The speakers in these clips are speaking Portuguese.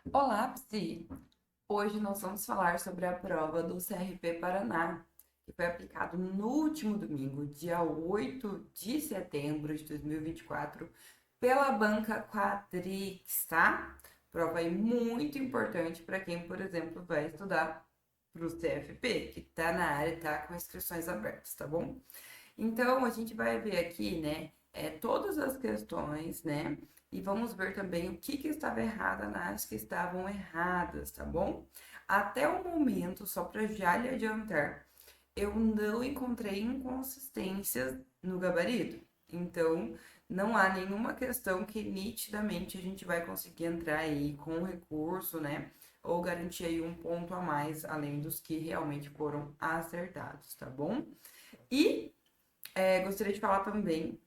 Olá, Psi! Hoje nós vamos falar sobre a prova do CRP Paraná, que foi aplicado no último domingo, dia 8 de setembro de 2024, pela banca Quadrix, tá? Prova aí muito importante para quem, por exemplo, vai estudar para o CFP, que está na área e está com inscrições abertas, tá bom? Então, a gente vai ver aqui, né, todas as questões, né, e vamos ver também o que estava errada nas que estavam erradas, tá bom? Até o momento, só para já lhe adiantar, eu não encontrei inconsistências no gabarito. Então, não há nenhuma questão que nitidamente a gente vai conseguir entrar aí com recurso, né? Ou garantir aí um ponto a mais, além dos que realmente foram acertados, tá bom? E gostaria de falar também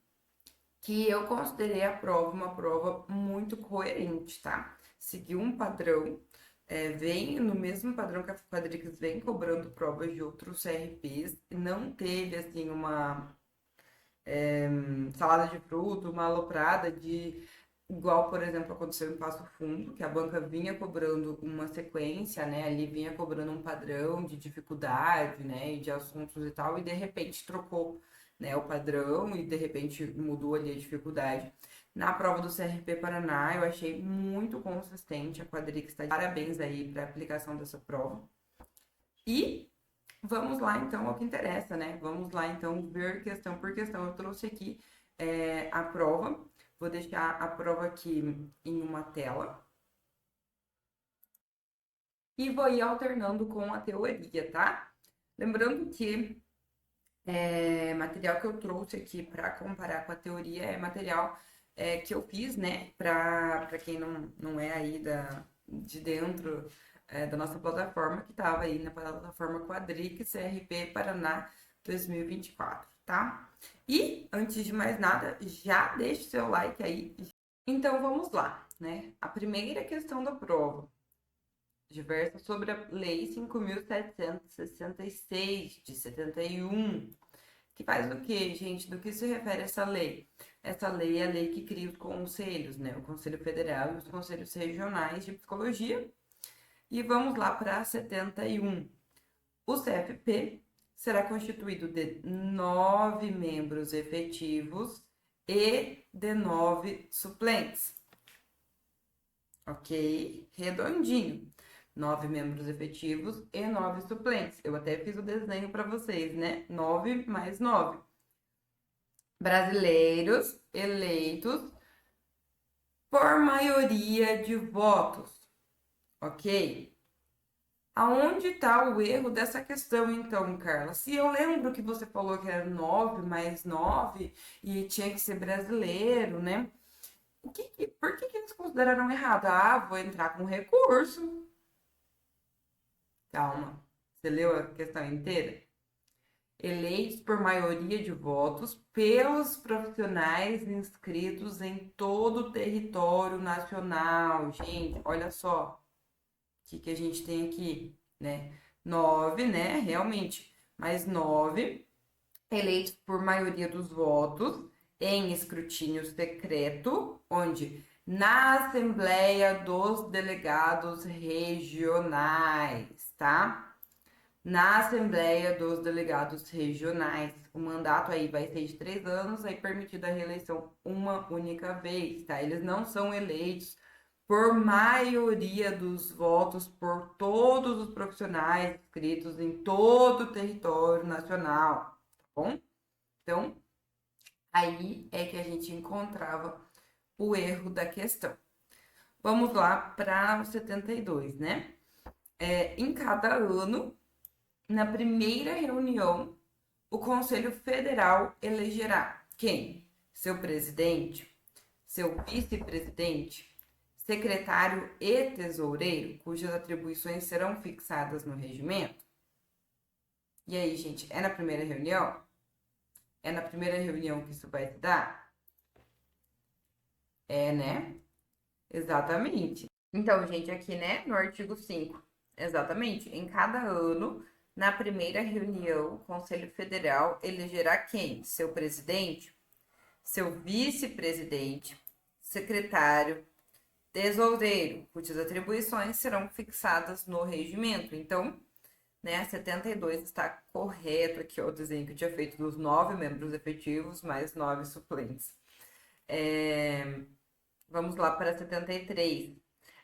que eu considerei a prova uma prova muito coerente, tá? Seguiu um padrão, vem no mesmo padrão que a Quadrix vem cobrando provas de outros CRPs, não teve, assim, uma salada de fruta, uma aloprada de igual, por exemplo, aconteceu em Passo Fundo, que a banca vinha cobrando uma sequência, né? Ali vinha cobrando um padrão de dificuldade, né? E de assuntos e tal, e de repente trocou, né, o padrão e de repente mudou ali a dificuldade. Na prova do CRP Paraná, eu achei muito consistente a Quadrix está de parabéns aí para a aplicação dessa prova. E vamos lá então ao que interessa, né? Vamos lá então ver questão por questão. Eu trouxe aqui a prova, vou deixar a prova aqui em uma tela e vou ir alternando com a teoria, tá? Lembrando que material que eu trouxe aqui para comparar com a teoria é material que eu fiz, né? Para quem não é aí de dentro da nossa plataforma, que estava aí na plataforma Quadrix CRP Paraná 2024, tá? E, antes de mais nada, já deixe seu like aí. Então, vamos lá, né? A primeira questão da prova diversa sobre a Lei 5.766 de 71. Que faz o quê, gente? Do que se refere essa lei? Essa lei é a lei que cria os conselhos, né? O Conselho Federal e os conselhos regionais de psicologia. E vamos lá para 71. O CFP será constituído de 9 membros efetivos e de 9 suplentes. Ok? Redondinho. 9 membros efetivos e 9 suplentes. Eu até fiz o desenho para vocês, né? 9 mais 9 brasileiros eleitos por maioria de votos, ok? Aonde está o erro dessa questão, então, Carla? Se eu lembro que você falou que era 9 mais 9 e tinha que ser brasileiro, né? Por que eles consideraram errado? Ah, vou entrar com recurso. Calma. Você leu a questão inteira? Eleitos por maioria de votos pelos profissionais inscritos em todo o território nacional. Gente, olha só o que a gente tem aqui, né? 9, né? Realmente, mas 9 eleitos por maioria dos votos em escrutínio secreto, onde na Assembleia dos Delegados Regionais, tá? Na Assembleia dos Delegados Regionais. O mandato aí vai ser de 3 anos, aí permitida a reeleição uma única vez, tá? Eles não são eleitos por maioria dos votos por todos os profissionais inscritos em todo o território nacional, tá bom? Então, aí é que a gente encontrava o erro da questão. Vamos lá para o 72, né? Em cada ano, na primeira reunião, o Conselho Federal elegerá quem? Seu presidente, seu vice-presidente, secretário e tesoureiro, cujas atribuições serão fixadas no regimento? E aí, gente, é na primeira reunião? É na primeira reunião que isso vai se dar? É, né? Exatamente. Então, gente, aqui, né, no artigo 5, exatamente, em cada ano, na primeira reunião, o Conselho Federal elegerá quem? Seu presidente, seu vice-presidente, secretário, Tesoureiro, cujas atribuições serão fixadas no regimento. Então, né, 72 está correto aqui, ó, o desenho que eu tinha feito dos 9 membros efetivos mais 9 suplentes. Vamos lá para 73.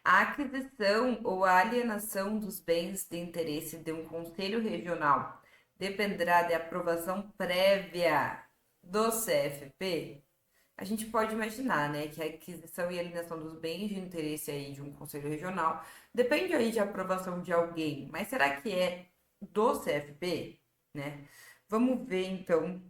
A aquisição ou a alienação dos bens de interesse de um conselho regional dependerá de aprovação prévia do CFP. A gente pode imaginar, né, que a aquisição e alienação dos bens de interesse aí de um conselho regional depende aí de aprovação de alguém, mas será que é do CFP, né? Vamos ver então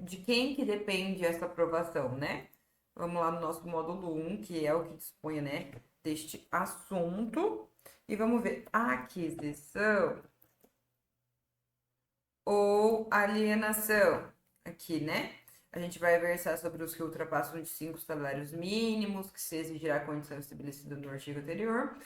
de quem que depende essa aprovação, né? Vamos lá no nosso módulo 1, que é o que dispõe, né, deste assunto. E vamos ver aquisição ou alienação. Aqui, né? A gente vai versar sobre os que ultrapassam de 5 salários mínimos, que se exigirá a condição estabelecida no artigo anterior.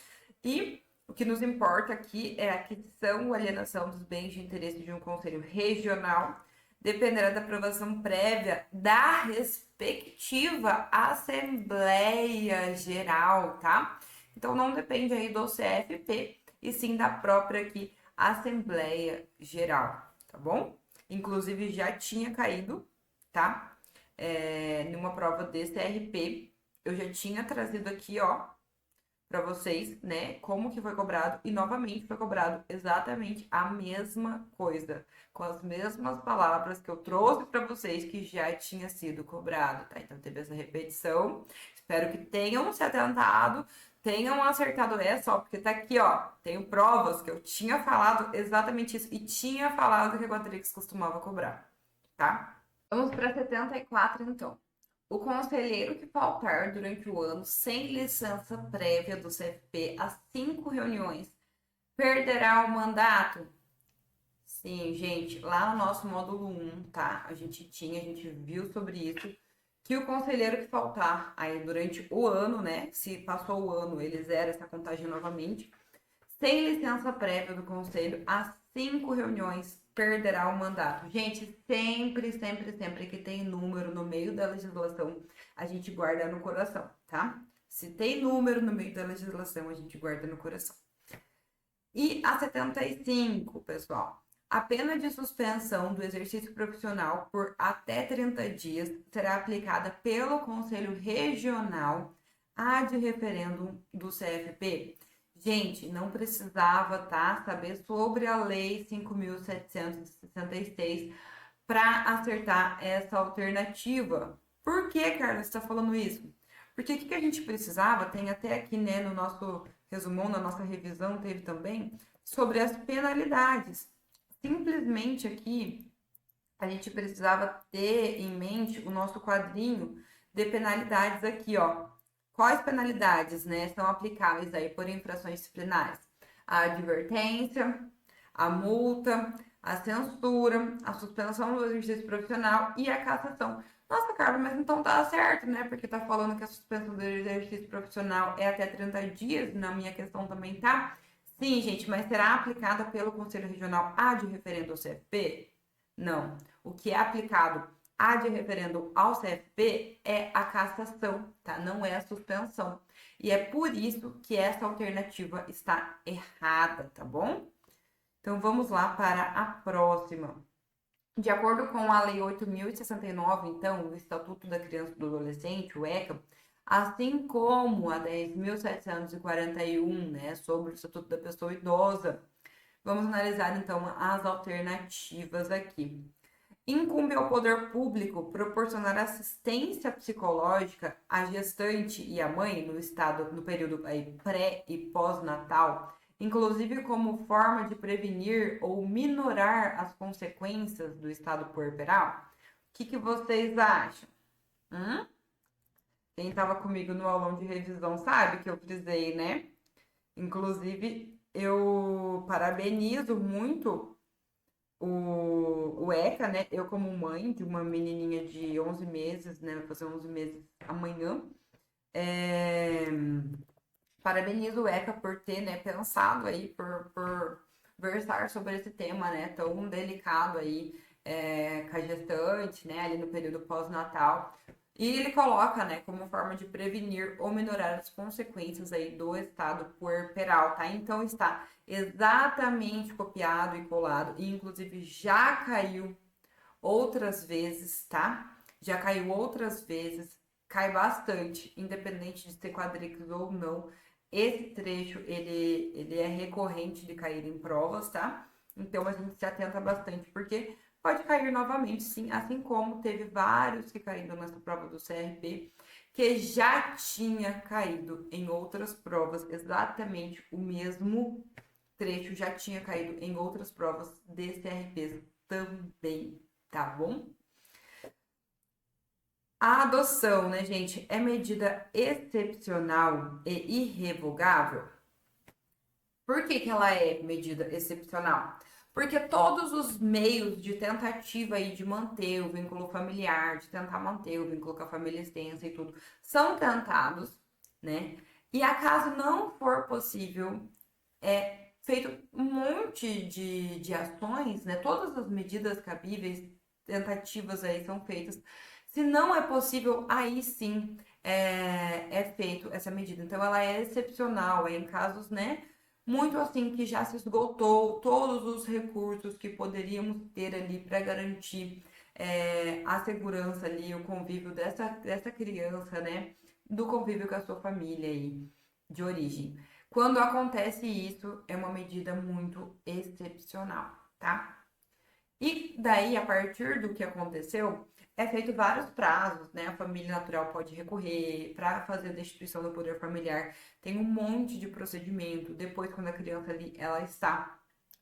E o que nos importa aqui é a aquisição ou alienação dos bens de interesse de um conselho regional, dependerá da aprovação prévia da respectiva Assembleia Geral, tá? Então não depende aí do CFP, e sim da própria aqui Assembleia Geral, tá bom? Inclusive já tinha caído, tá? Numa prova de CRP, eu já tinha trazido aqui, ó, para vocês, né, como que foi cobrado, e novamente foi cobrado exatamente a mesma coisa, com as mesmas palavras que eu trouxe para vocês que já tinha sido cobrado, tá? Então teve essa repetição. Espero que tenham se atentado, tenham acertado essa, ó, porque tá aqui, ó, tenho provas que eu tinha falado exatamente isso e tinha falado que a Quatrix costumava cobrar, tá? Vamos para 74 então. O conselheiro que faltar durante o ano sem licença prévia do CFP a 5 reuniões perderá o mandato? Sim, gente, lá no nosso módulo 1, tá? A gente viu sobre isso, que o conselheiro que faltar aí durante o ano, né? Se passou o ano, ele zera essa contagem novamente, sem licença prévia do conselho, a 5 reuniões perderá o mandato. Gente, sempre, sempre, sempre que tem número no meio da legislação, a gente guarda no coração, tá? Se tem número no meio da legislação, a gente guarda no coração. E a 75, pessoal. A pena de suspensão do exercício profissional por até 30 dias será aplicada pelo Conselho Regional ad referendum do CFP. Gente, não precisava, tá, saber sobre a Lei 5.766 para acertar essa alternativa. Por que, Carlos, está falando isso? Porque o que a gente precisava, tem até aqui, né, no nosso resumão, na nossa revisão, teve também, sobre as penalidades. Simplesmente aqui, a gente precisava ter em mente o nosso quadrinho de penalidades aqui, ó. Quais penalidades, né, são aplicáveis aí por infrações disciplinares? A advertência, a multa, a censura, a suspensão do exercício profissional e a cassação. Nossa, Carlos, mas então tá certo, né? Porque tá falando que a suspensão do exercício profissional é até 30 dias, na minha questão também tá. Sim, gente, mas será aplicada pelo Conselho Regional ad referendo ao CFP? Não. O que é aplicado ad referendo ao CFP é a cassação, tá? Não é a suspensão. E é por isso que essa alternativa está errada, tá bom? Então vamos lá para a próxima. De acordo com a Lei 8.069, então, o Estatuto da Criança e do Adolescente, o ECA, assim como a 10.741, né, sobre o Estatuto da Pessoa Idosa, vamos analisar então as alternativas aqui. Incumbe ao poder público proporcionar assistência psicológica à gestante e à mãe no período aí, pré e pós-natal, inclusive como forma de prevenir ou minorar as consequências do estado puerperal? O que vocês acham? Quem estava comigo no aulão de revisão sabe que eu frisei, né? Inclusive, eu parabenizo muito o ECA, né? Eu como mãe de uma menininha de 11 meses, né? Vai fazer 11 meses amanhã. Parabenizo o ECA por ter, né, pensado aí, por versar sobre esse tema, né, tão delicado aí, com a gestante, né, ali no período pós-natal. E ele coloca, né, como forma de prevenir ou minorar as consequências aí do estado puerperal, tá? Então está exatamente copiado e colado, e inclusive já caiu outras vezes, tá? Já caiu outras vezes, cai bastante, independente de ser quadríceps ou não. Esse trecho, ele é recorrente de cair em provas, tá? Então a gente se atenta bastante, porque pode cair novamente, sim, assim como teve vários que caíram nessa prova do CRP, que já tinha caído em outras provas, exatamente o mesmo trecho já tinha caído em outras provas de CRPs também, tá bom? A adoção, né, gente, é medida excepcional e irrevogável. Por que que ela é medida excepcional? Porque todos os meios de tentativa aí de manter o vínculo familiar, de tentar manter o vínculo com a família extensa e tudo, são tentados, né? E acaso não for possível, é feito um monte de ações, né? Todas as medidas cabíveis, tentativas aí são feitas. Se não é possível, aí sim é feito essa medida. Então, ela é excepcional, é em casos, né? Muito assim que já se esgotou todos os recursos que poderíamos ter ali para garantir a segurança ali, o convívio dessa criança, né? Do convívio com a sua família aí de origem. Quando acontece isso, é uma medida muito excepcional, tá? E daí, a partir do que aconteceu, é feito vários prazos, né? A família natural pode recorrer para fazer a destituição do poder familiar. Tem um monte de procedimento. Depois, quando a criança ali, ela está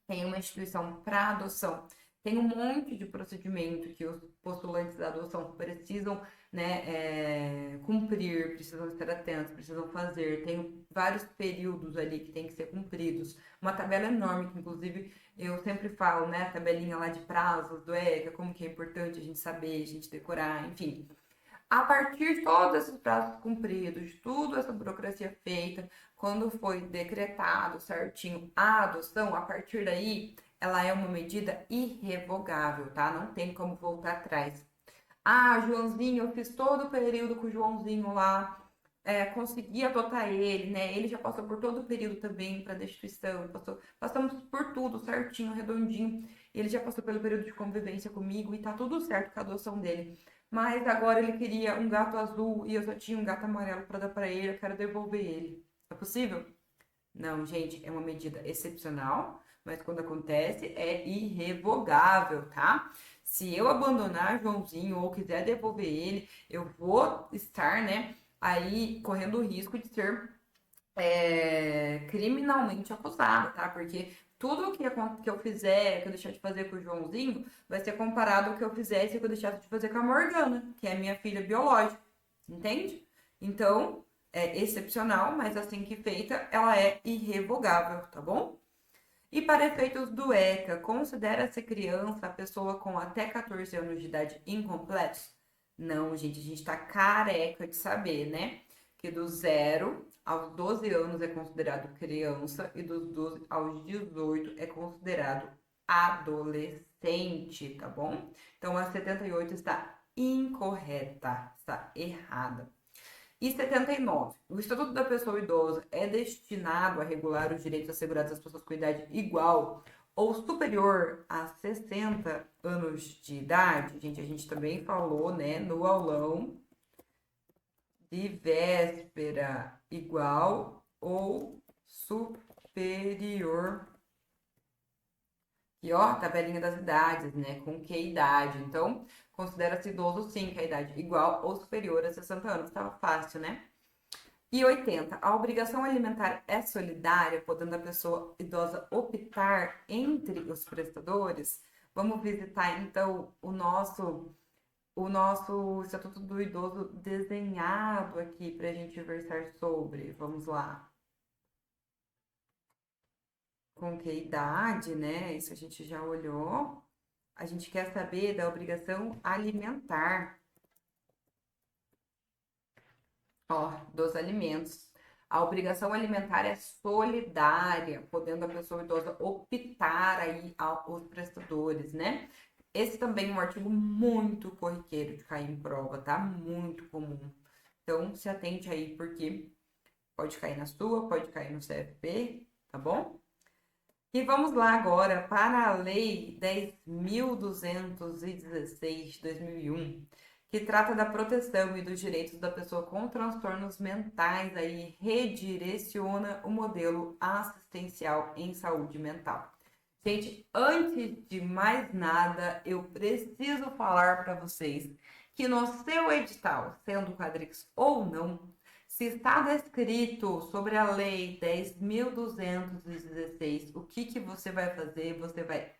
em uma instituição para adoção, tem um monte de procedimento que os postulantes da adoção precisam, né, cumprir, precisam estar atentos, precisam fazer. Tem vários períodos ali que tem que ser cumpridos. Uma tabela enorme, que inclusive eu sempre falo, né, a tabelinha lá de prazos do ECA, como que é importante a gente saber, a gente decorar, enfim. A partir de todos esses prazos cumpridos, de tudo essa burocracia feita, quando foi decretado certinho a adoção, a partir daí, ela é uma medida irrevogável, tá? Não tem como voltar atrás. Ah, Joãozinho, eu fiz todo o período com o Joãozinho lá, consegui adotar ele, né? Ele já passou por todo o período também para destituição, passamos por tudo certinho, redondinho. Ele já passou pelo período de convivência comigo e tá tudo certo com a adoção dele. Mas agora ele queria um gato azul e eu só tinha um gato amarelo para dar para ele, eu quero devolver ele. É possível? Não, gente, é uma medida excepcional, mas quando acontece é irrevogável, tá? Se eu abandonar Joãozinho ou quiser devolver ele, eu vou estar, né, aí correndo o risco de ser criminalmente acusado, tá? Porque tudo que eu fizer, que eu deixar de fazer com o Joãozinho, vai ser comparado ao que eu fizesse que eu deixasse de fazer com a Morgana, que é minha filha biológica, entende? Então, é excepcional, mas assim que feita, ela é irrevogável, tá bom? E para efeitos do ECA, considera-se criança a pessoa com até 14 anos de idade incompletos? Não, gente, a gente tá careca de saber, né? Que do 0 aos 12 anos é considerado criança e dos 12 aos 18 é considerado adolescente, tá bom? Então a 78 está incorreta, está errada. E 79. O Estatuto da Pessoa Idosa é destinado a regular os direitos assegurados às pessoas com idade igual ou superior a 60 anos de idade. Gente, a gente também falou, né, no aulão de véspera, igual ou superior. E ó, tabelinha das idades, né? Com que idade? Então, considera-se idoso sim, que é a idade igual ou superior a 60 anos. Tava fácil, né? E 80. A obrigação alimentar é solidária, podendo a pessoa idosa optar entre os prestadores? Vamos visitar então o nosso Estatuto do Idoso desenhado aqui para a gente versar sobre. Vamos lá. Com que idade, né? Isso a gente já olhou. A gente quer saber da obrigação alimentar. Ó, dos alimentos. A obrigação alimentar é solidária, podendo a pessoa idosa optar aí aos prestadores, né? Esse também é um artigo muito corriqueiro de cair em prova, tá? Muito comum. Então, se atente aí, porque pode cair na sua, pode cair no CFP, tá bom? E vamos lá agora para a Lei 10.216 de 2001, que trata da proteção e dos direitos da pessoa com transtornos mentais, aí redireciona o modelo assistencial em saúde mental. Gente, antes de mais nada, eu preciso falar para vocês que no seu edital, sendo Quadrix ou não, se está descrito sobre a Lei 10.216, o que você vai fazer? Você vai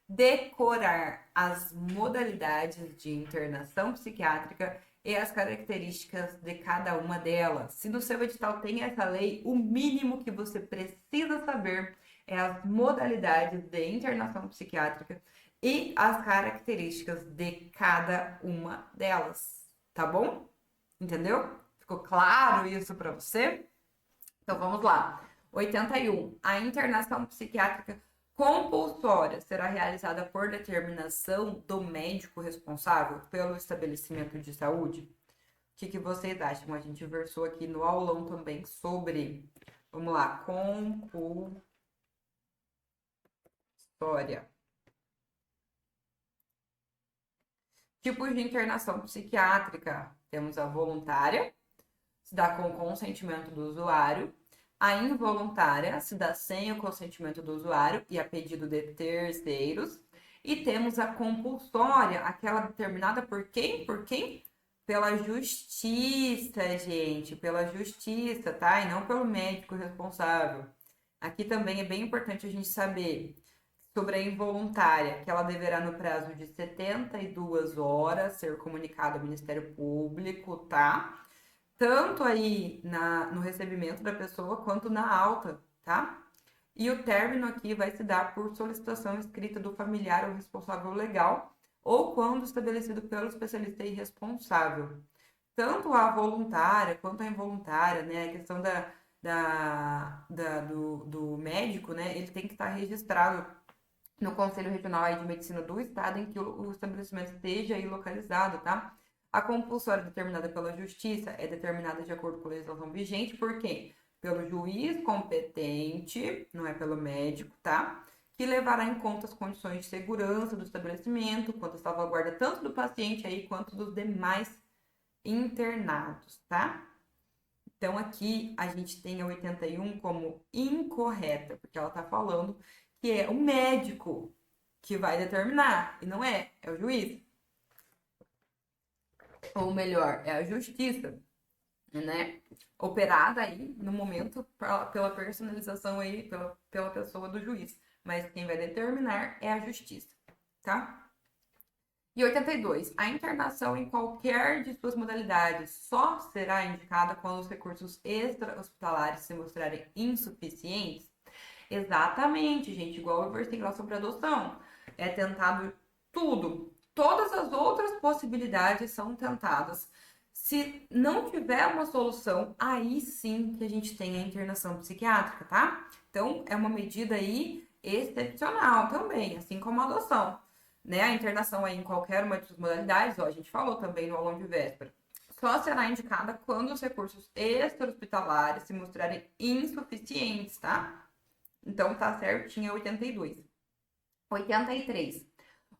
decorar as modalidades de internação psiquiátrica e as características de cada uma delas. Se no seu edital tem essa lei, o mínimo que você precisa saber é as modalidades de internação psiquiátrica e as características de cada uma delas, tá bom? Entendeu? Ficou claro isso para você? Então vamos lá. 81. A internação psiquiátrica compulsória será realizada por determinação do médico responsável pelo estabelecimento de saúde? O que vocês acham? A gente versou aqui no aulão também sobre, vamos lá, compulsória. Tipos de internação psiquiátrica. Temos a voluntária, se dá com o consentimento do usuário. A involuntária se dá sem o consentimento do usuário e a pedido de terceiros. E temos a compulsória, aquela determinada por quem? Por quem? Pela justiça, gente, pela justiça, tá? E não pelo médico responsável. Aqui também é bem importante a gente saber sobre a involuntária, que ela deverá, no prazo de 72 horas, ser comunicada ao Ministério Público, tá? Tanto aí no recebimento da pessoa quanto na alta, tá? E o término aqui vai se dar por solicitação escrita do familiar ou responsável legal ou quando estabelecido pelo especialista irresponsável. Tanto a voluntária quanto a involuntária, né? A questão do médico, né? Ele tem que estar registrado no Conselho Regional de Medicina do Estado em que o estabelecimento esteja aí localizado, tá? A compulsória determinada pela Justiça é determinada de acordo com a legislação vigente, por quê? Pelo juiz competente, não é pelo médico, tá? Que levará em conta as condições de segurança do estabelecimento, quanto à salvaguarda tanto do paciente aí quanto dos demais internados, tá? Então aqui a gente tem a 81 como incorreta, porque ela tá falando que é o médico que vai determinar, e não é o juiz. Ou melhor, é a justiça, né? Operada aí no momento pela personalização aí, pela pessoa do juiz. Mas quem vai determinar é a justiça, tá? E 82. A internação em qualquer de suas modalidades só será indicada quando os recursos extra-hospitalares se mostrarem insuficientes? Exatamente, gente. Igual eu versei lá sobre adoção. É tentado tudo. Todas as outras possibilidades são tentadas. Se não tiver uma solução, aí sim que a gente tem a internação psiquiátrica, tá? Então, é uma medida aí excepcional também, assim como a adoção. Né? A internação aí em qualquer uma dessas modalidades, ó, a gente falou também no aulão de véspera, só será indicada quando os recursos extra-hospitalares se mostrarem insuficientes, tá? Então tá certinho, é 82. 83.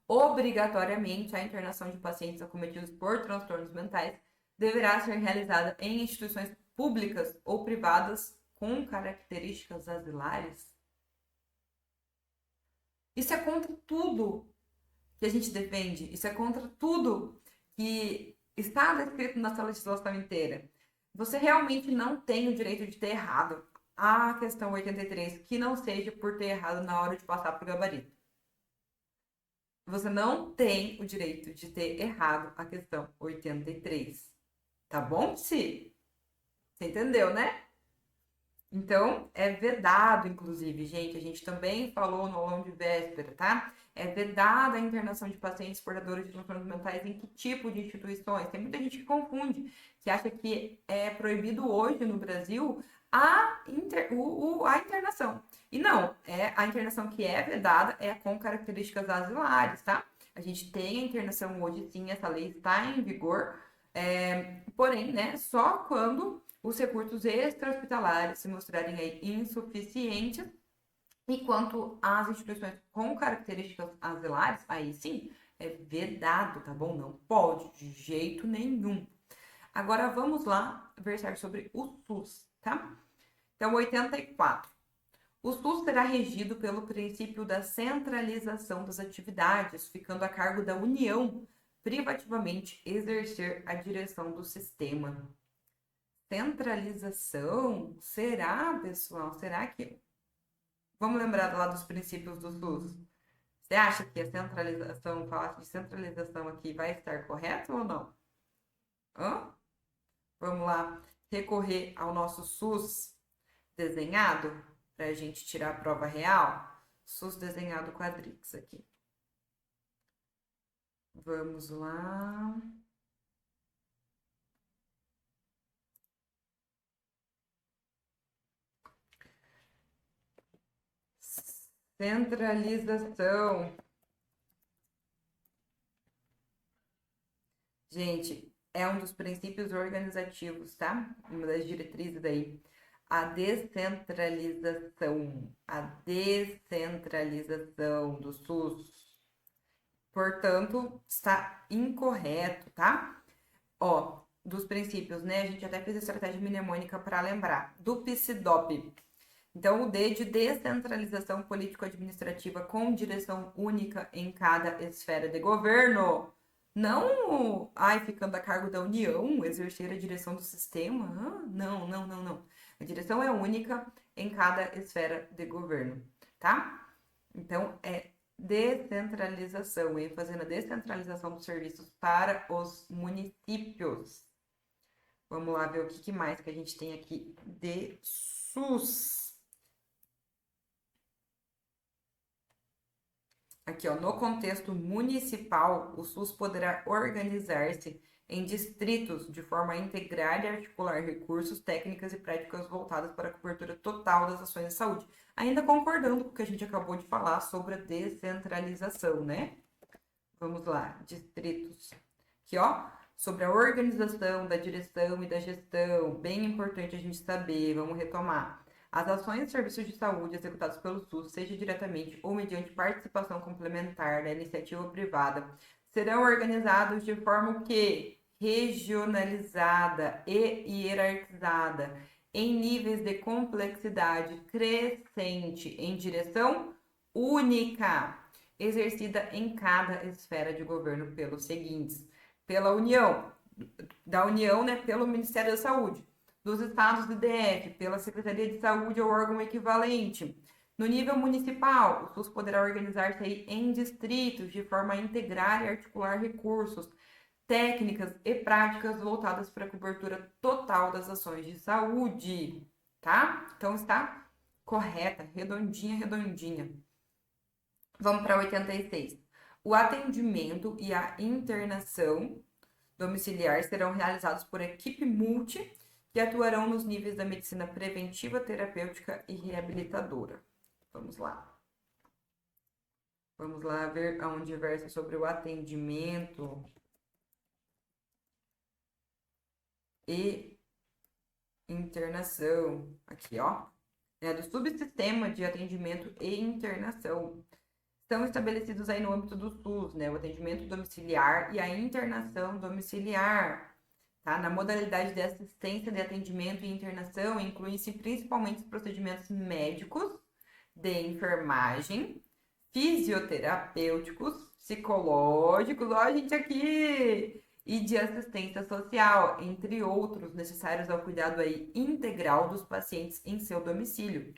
Obrigatoriamente, a internação de pacientes acometidos por transtornos mentais deverá ser realizada em instituições públicas ou privadas com características asilares. Isso é contra tudo que a gente defende. Isso é contra tudo que está descrito nessa legislação inteira. Você realmente não tem o direito de ter errado a questão 83, que não seja por ter errado na hora de passar para o gabarito. Você não tem o direito de ter errado a questão 83. Tá bom, Psi? Você entendeu, né? Então, é vedado, inclusive, gente, a gente também falou no aulão de véspera, tá? É vedada a internação de pacientes portadores de transtornos mentais em que tipo de instituições? Tem muita gente que confunde, que acha que é proibido hoje no Brasil a internação. E não, a internação que é vedada é com características asilares, tá? A gente tem a internação hoje, sim, essa lei está em vigor, porém, né, só quando os recursos extra-hospitalares se mostrarem aí insuficientes e quanto às instituições com características asilares, aí sim, é vedado, tá bom? Não pode, de jeito nenhum. Agora vamos lá versar sobre o SUS, tá? Então, 84. O SUS será regido pelo princípio da centralização das atividades, ficando a cargo da União privativamente exercer a direção do sistema. Centralização? Será, pessoal? Será que... Vamos lembrar lá dos princípios do SUS. Você acha que a centralização, falar de centralização aqui vai estar correto ou não? Hã? Vamos lá recorrer ao nosso SUS desenhado para a gente tirar a prova real. SUS desenhado quadrix aqui. Vamos lá. Centralização. Gente, é um dos princípios organizativos, tá? Uma das diretrizes aí. A descentralização do SUS. Portanto, está incorreto, tá? Ó, dos princípios, né? A gente até fez a estratégia mnemônica para lembrar. Do PSDOP. Então, o D de descentralização político-administrativa com direção única em cada esfera de governo. Não, ficando a cargo da União, exercer a direção do sistema. Não, não, não, não. A direção é única em cada esfera de governo, tá? Então, é descentralização, ênfase na descentralização dos serviços para os municípios. Vamos lá ver o que mais que a gente tem aqui de SUS. Aqui, ó, no contexto municipal, o SUS poderá organizar-se em distritos de forma a integrar e articular recursos, técnicas e práticas voltadas para a cobertura total das ações de saúde. Ainda concordando com o que a gente acabou de falar sobre a descentralização, né? Vamos lá, distritos. Aqui, ó, sobre a organização da direção e da gestão, bem importante a gente saber, vamos retomar. As ações e serviços de saúde executados pelo SUS, seja diretamente ou mediante participação complementar da iniciativa privada, serão organizados de forma o quê? Regionalizada e hierarquizada, em níveis de complexidade crescente, em direção única, exercida em cada esfera de governo pelos seguintes: pela União, da União, né, pelo Ministério da Saúde, dos estados do DF, pela Secretaria de Saúde ou órgão equivalente. No nível municipal, o SUS poderá organizar-se em distritos de forma a integrar e articular recursos, técnicas e práticas voltadas para a cobertura total das ações de saúde, tá? Então está correta, redondinha, redondinha. Vamos para 86. O atendimento e a internação domiciliar serão realizados por equipe multi que atuarão nos níveis da medicina preventiva, terapêutica e reabilitadora. Vamos lá. Vamos lá ver aonde versa sobre o atendimento e internação. Aqui, ó. É do subsistema de atendimento e internação. Estão estabelecidos aí no âmbito do SUS, né? O atendimento domiciliar e a internação domiciliar. Tá? Na modalidade de assistência de atendimento e internação, incluem-se principalmente os procedimentos médicos, de enfermagem, fisioterapêuticos, psicológicos, ó, a gente aqui, e de assistência social, entre outros, necessários ao cuidado aí integral dos pacientes em seu domicílio.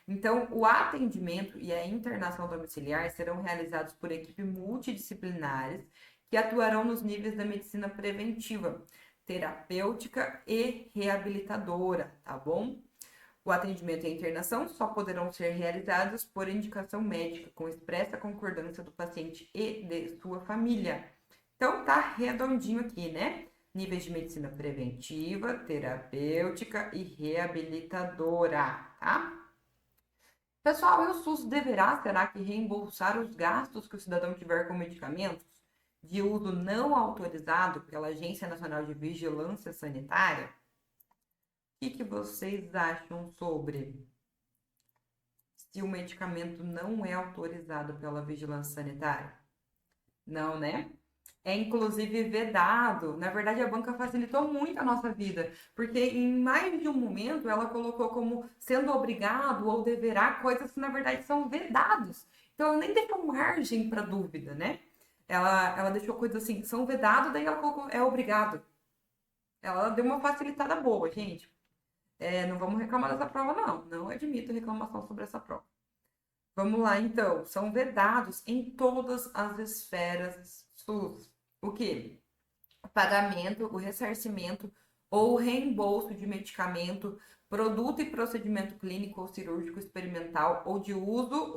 Então, o atendimento e a internação domiciliar serão realizados por equipes multidisciplinares que atuarão nos níveis da medicina preventiva, terapêutica e reabilitadora, tá bom? O atendimento e a internação só poderão ser realizados por indicação médica, com expressa concordância do paciente e de sua família. Então, tá redondinho aqui, né? Níveis de medicina preventiva, terapêutica e reabilitadora, tá? Pessoal, e o SUS será que reembolsar os gastos que o cidadão tiver com medicamentos de uso não autorizado pela Agência Nacional de Vigilância Sanitária? O que vocês acham sobre se o medicamento não é autorizado pela Vigilância Sanitária? Não, né? É inclusive vedado. Na verdade, a banca facilitou muito a nossa vida, porque em mais de um momento ela colocou como sendo obrigado ou deverá coisas que na verdade são vedados. Então ela nem deixou margem para dúvida, né? Ela deixou coisas assim, são vedados, daí ela colocou é obrigado. Ela deu uma facilitada boa, gente. Não vamos reclamar dessa prova, não. Não admito reclamação sobre essa prova. Vamos lá, então. São vedados em todas as esferas SUS. O que? O pagamento, o ressarcimento ou reembolso de medicamento, produto e procedimento clínico ou cirúrgico experimental ou de uso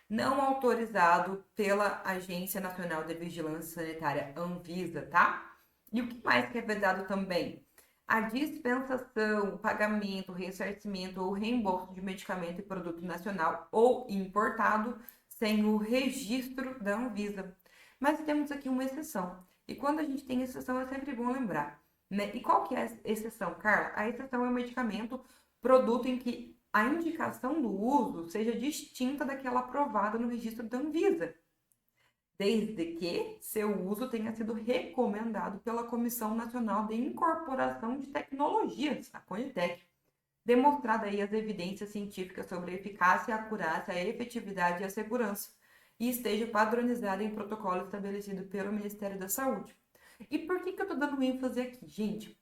não autorizado pela Agência Nacional de Vigilância Sanitária, Anvisa, tá? E o que mais que é vedado também? A dispensação, pagamento, ressarcimento ou reembolso de medicamento e produto nacional ou importado sem o registro da Anvisa. Mas temos aqui uma exceção. E quando a gente tem exceção, é sempre bom lembrar, né? E qual que é a exceção, Carla? A exceção é o medicamento, produto em que a indicação do uso seja distinta daquela aprovada no registro da Anvisa, desde que seu uso tenha sido recomendado pela Comissão Nacional de Incorporação de Tecnologias, a CONITEC, demonstrada aí as evidências científicas sobre a eficácia, a acurácia, a efetividade e a segurança, e esteja padronizada em protocolo estabelecido pelo Ministério da Saúde. E por que eu estou dando ênfase aqui, gente?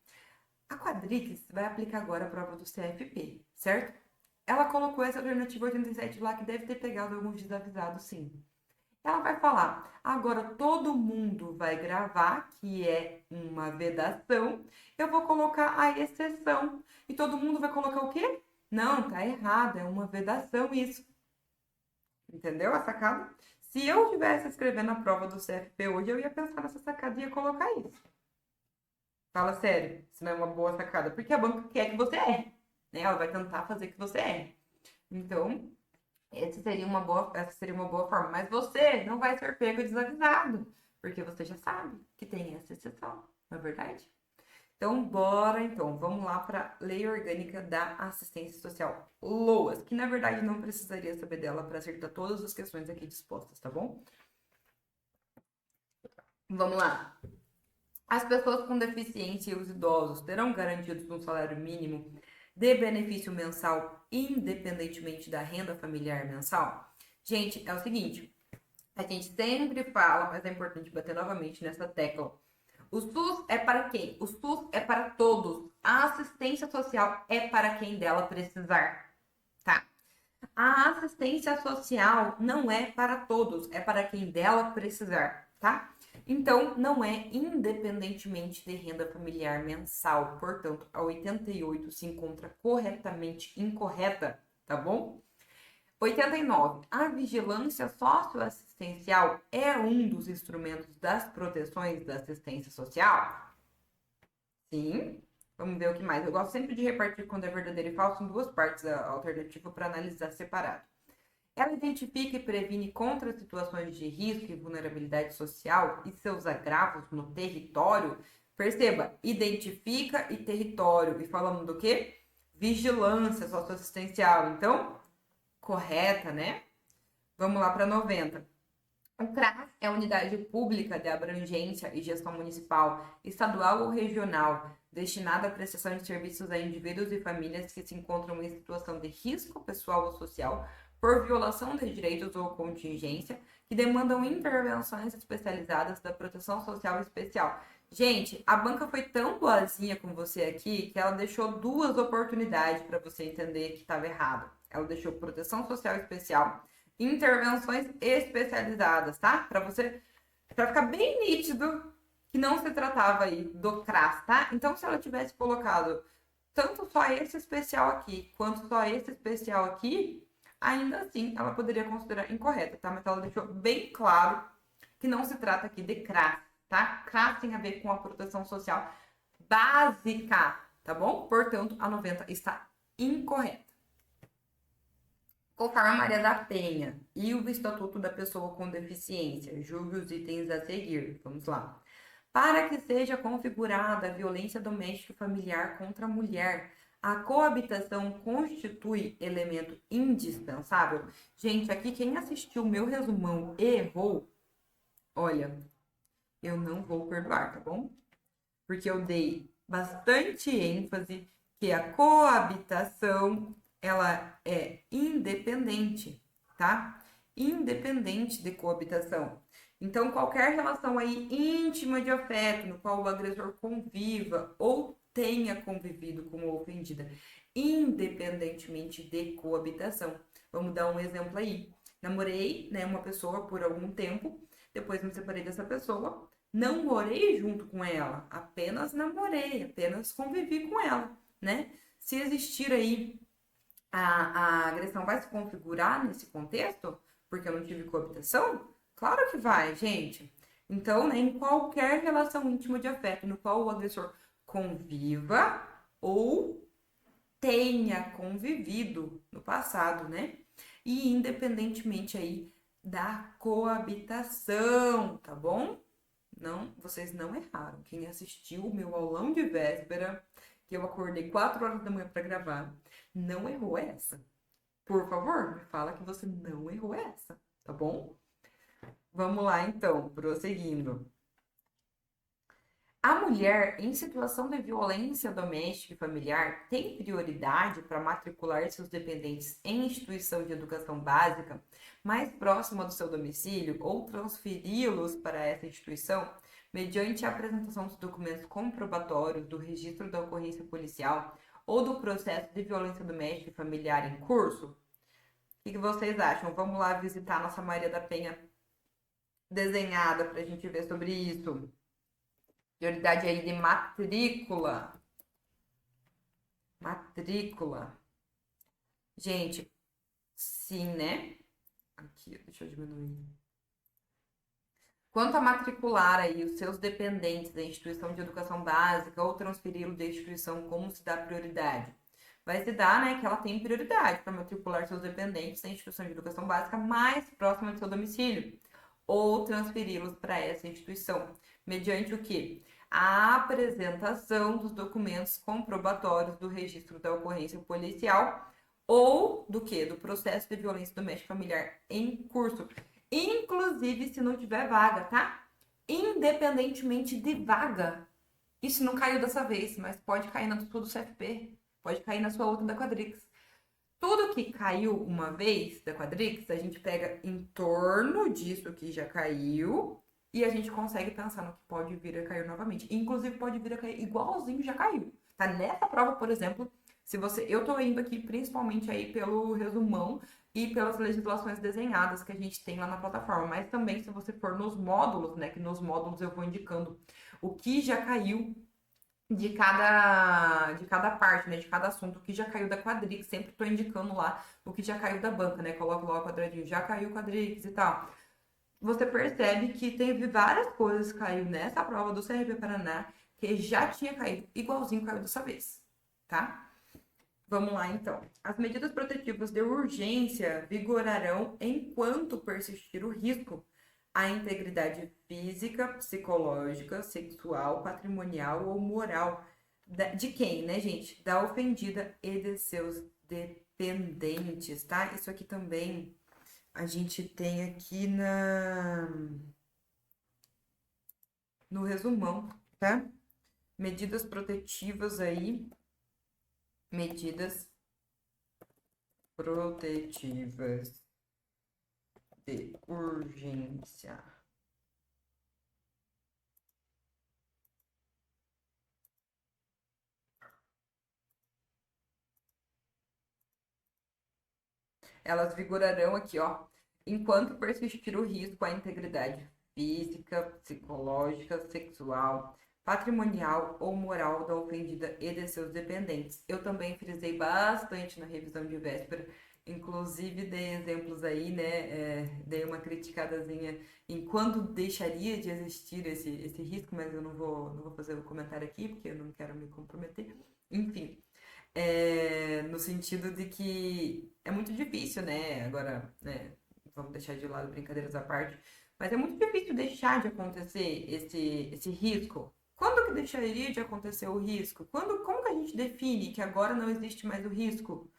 A Quadrix vai aplicar agora a prova do CFP, certo? Ela colocou essa alternativa 87 lá, que deve ter pegado alguns desavisados, sim. Ela vai falar, agora todo mundo vai gravar, que é uma vedação, eu vou colocar a exceção. E todo mundo vai colocar o quê? Não, tá errado, é uma vedação isso. Entendeu a sacada? Se eu estivesse escrevendo a prova do CFP hoje, eu ia pensar nessa sacada e ia colocar isso. Fala sério, se não é uma boa sacada. Porque a banca quer que você erre, né? Ela vai tentar fazer que você erre. Então, essa seria uma boa forma. Mas você não vai ser pego desavisado, porque você já sabe que tem essa exceção, não é verdade? Então, bora então. Vamos lá para a Lei Orgânica da Assistência Social, LOAS, que na verdade não precisaria saber dela para acertar todas as questões aqui dispostas, tá bom? Vamos lá. As pessoas com deficiência e os idosos terão garantidos um salário mínimo de benefício mensal, independentemente da renda familiar mensal? Gente, é o seguinte, a gente sempre fala, mas é importante bater novamente nessa tecla. O SUS é para quem? O SUS é para todos. A assistência social é para quem dela precisar, tá? A assistência social não é para todos, é para quem dela precisar, tá? Então, não é independentemente de renda familiar mensal. Portanto, a 88 se encontra corretamente incorreta, tá bom? 89. A vigilância socioassistencial é um dos instrumentos das proteções da assistência social? Sim. Vamos ver o que mais. Eu gosto sempre de repartir quando é verdadeiro e falso em duas partes a alternativa para analisar separado. Ela identifica e previne contra situações de risco e vulnerabilidade social e seus agravos no território. Perceba, identifica e território. E falando do quê? Vigilância socioassistencial. Então, correta, né? Vamos lá para 90. O CRAS é a unidade pública de abrangência e gestão municipal, estadual ou regional, destinada à prestação de serviços a indivíduos e famílias que se encontram em situação de risco pessoal ou social por violação de direitos ou contingência, que demandam intervenções especializadas da proteção social especial. Gente, a banca foi tão boazinha com você aqui que ela deixou duas oportunidades para você entender que estava errado. Ela deixou proteção social especial, intervenções especializadas, tá? Para ficar bem nítido que não se tratava aí do CRAS, tá? Então, se ela tivesse colocado tanto só esse especial aqui, quanto só esse especial aqui, ainda assim ela poderia considerar incorreta, tá? Mas ela deixou bem claro que não se trata aqui de CRAS, tá? CRAS tem a ver com a proteção social básica, tá bom? Portanto, a 90 está incorreta. Conforme a Maria da Penha e o Estatuto da Pessoa com Deficiência, julgue os itens a seguir. Vamos lá. Para que seja configurada a violência doméstica e familiar contra a mulher, a coabitação constitui elemento indispensável. Gente, aqui quem assistiu o meu resumão e errou, olha, eu não vou perdoar, tá bom? Porque eu dei bastante ênfase que a coabitação ela é independente, tá? Independente de coabitação. Então, qualquer relação aí íntima de afeto, no qual o agressor conviva ou tenha convivido com a ofendida, independentemente de coabitação. Vamos dar um exemplo aí. Namorei, né, uma pessoa por algum tempo, depois me separei dessa pessoa, não morei junto com ela, apenas namorei, apenas convivi com ela, né? Se existir aí a agressão vai se configurar nesse contexto, porque eu não tive coabitação? Claro que vai, gente. Então, né, em qualquer relação íntima de afeto no qual o agressor conviva ou tenha convivido no passado, né? E independentemente aí da coabitação, tá bom? Não, vocês não erraram. Quem assistiu o meu aulão de véspera, que eu acordei 4 horas da manhã para gravar, não errou essa. Por favor, me fala que você não errou essa, tá bom? Vamos lá então, prosseguindo. A mulher em situação de violência doméstica e familiar tem prioridade para matricular seus dependentes em instituição de educação básica mais próxima do seu domicílio ou transferi-los para essa instituição mediante a apresentação dos documentos comprobatórios do registro da ocorrência policial ou do processo de violência doméstica e familiar em curso? O que vocês acham? Vamos lá visitar nossa Maria da Penha desenhada para a gente ver sobre isso. Prioridade aí de matrícula. Matrícula. Gente, sim, né? Aqui, deixa eu diminuir. Quanto a matricular aí os seus dependentes da instituição de educação básica ou transferi-lo da instituição, como se dá prioridade? Vai se dar, né, que ela tem prioridade para matricular seus dependentes da instituição de educação básica mais próxima do seu domicílio ou transferi-los para essa instituição, mediante o quê? A apresentação dos documentos comprobatórios do registro da ocorrência policial ou do quê? Do processo de violência doméstica familiar em curso. Inclusive, se não tiver vaga, tá? Independentemente de vaga. Isso não caiu dessa vez, mas pode cair na sua do CFP, pode cair na sua outra da Quadrix. Tudo que caiu uma vez da Quadrix, a gente pega em torno disso que já caiu e a gente consegue pensar no que pode vir a cair novamente. Inclusive, pode vir a cair igualzinho já caiu. Tá? Nessa prova, por exemplo, se você, eu tô indo aqui principalmente aí pelo resumão e pelas legislações desenhadas que a gente tem lá na plataforma, mas também se você for nos módulos, né, que nos módulos eu vou indicando o que já caiu de cada parte, né, de cada assunto, o que já caiu da Quadrix, sempre tô indicando lá o que já caiu da banca, né, coloco lá o quadradinho, já caiu o Quadrix e tal. Você percebe que teve várias coisas que caiu nessa prova do CRP Paraná que já tinha caído, igualzinho caiu dessa vez, tá? Vamos lá, então. As medidas protetivas de urgência vigorarão enquanto persistir o risco à integridade física, psicológica, sexual, patrimonial ou moral de quem, né, gente? Da ofendida e de seus dependentes, tá? Isso aqui também a gente tem aqui no resumão, tá? Medidas protetivas aí, medidas protetivas de urgência. Elas vigorarão aqui, ó, enquanto persistir o risco à integridade física, psicológica, sexual, patrimonial ou moral da ofendida e de seus dependentes. Eu também frisei bastante na revisão de véspera, inclusive dei exemplos aí, né? Dei uma criticadazinha em quando deixaria de existir esse risco, mas eu não vou fazer o comentário aqui, porque eu não quero me comprometer. Enfim, no sentido de que é muito difícil, né? Agora, né? Vamos deixar de lado brincadeiras à parte, mas é muito difícil deixar de acontecer esse risco. Quando que deixaria de acontecer o risco? Como que a gente define que agora não existe mais o risco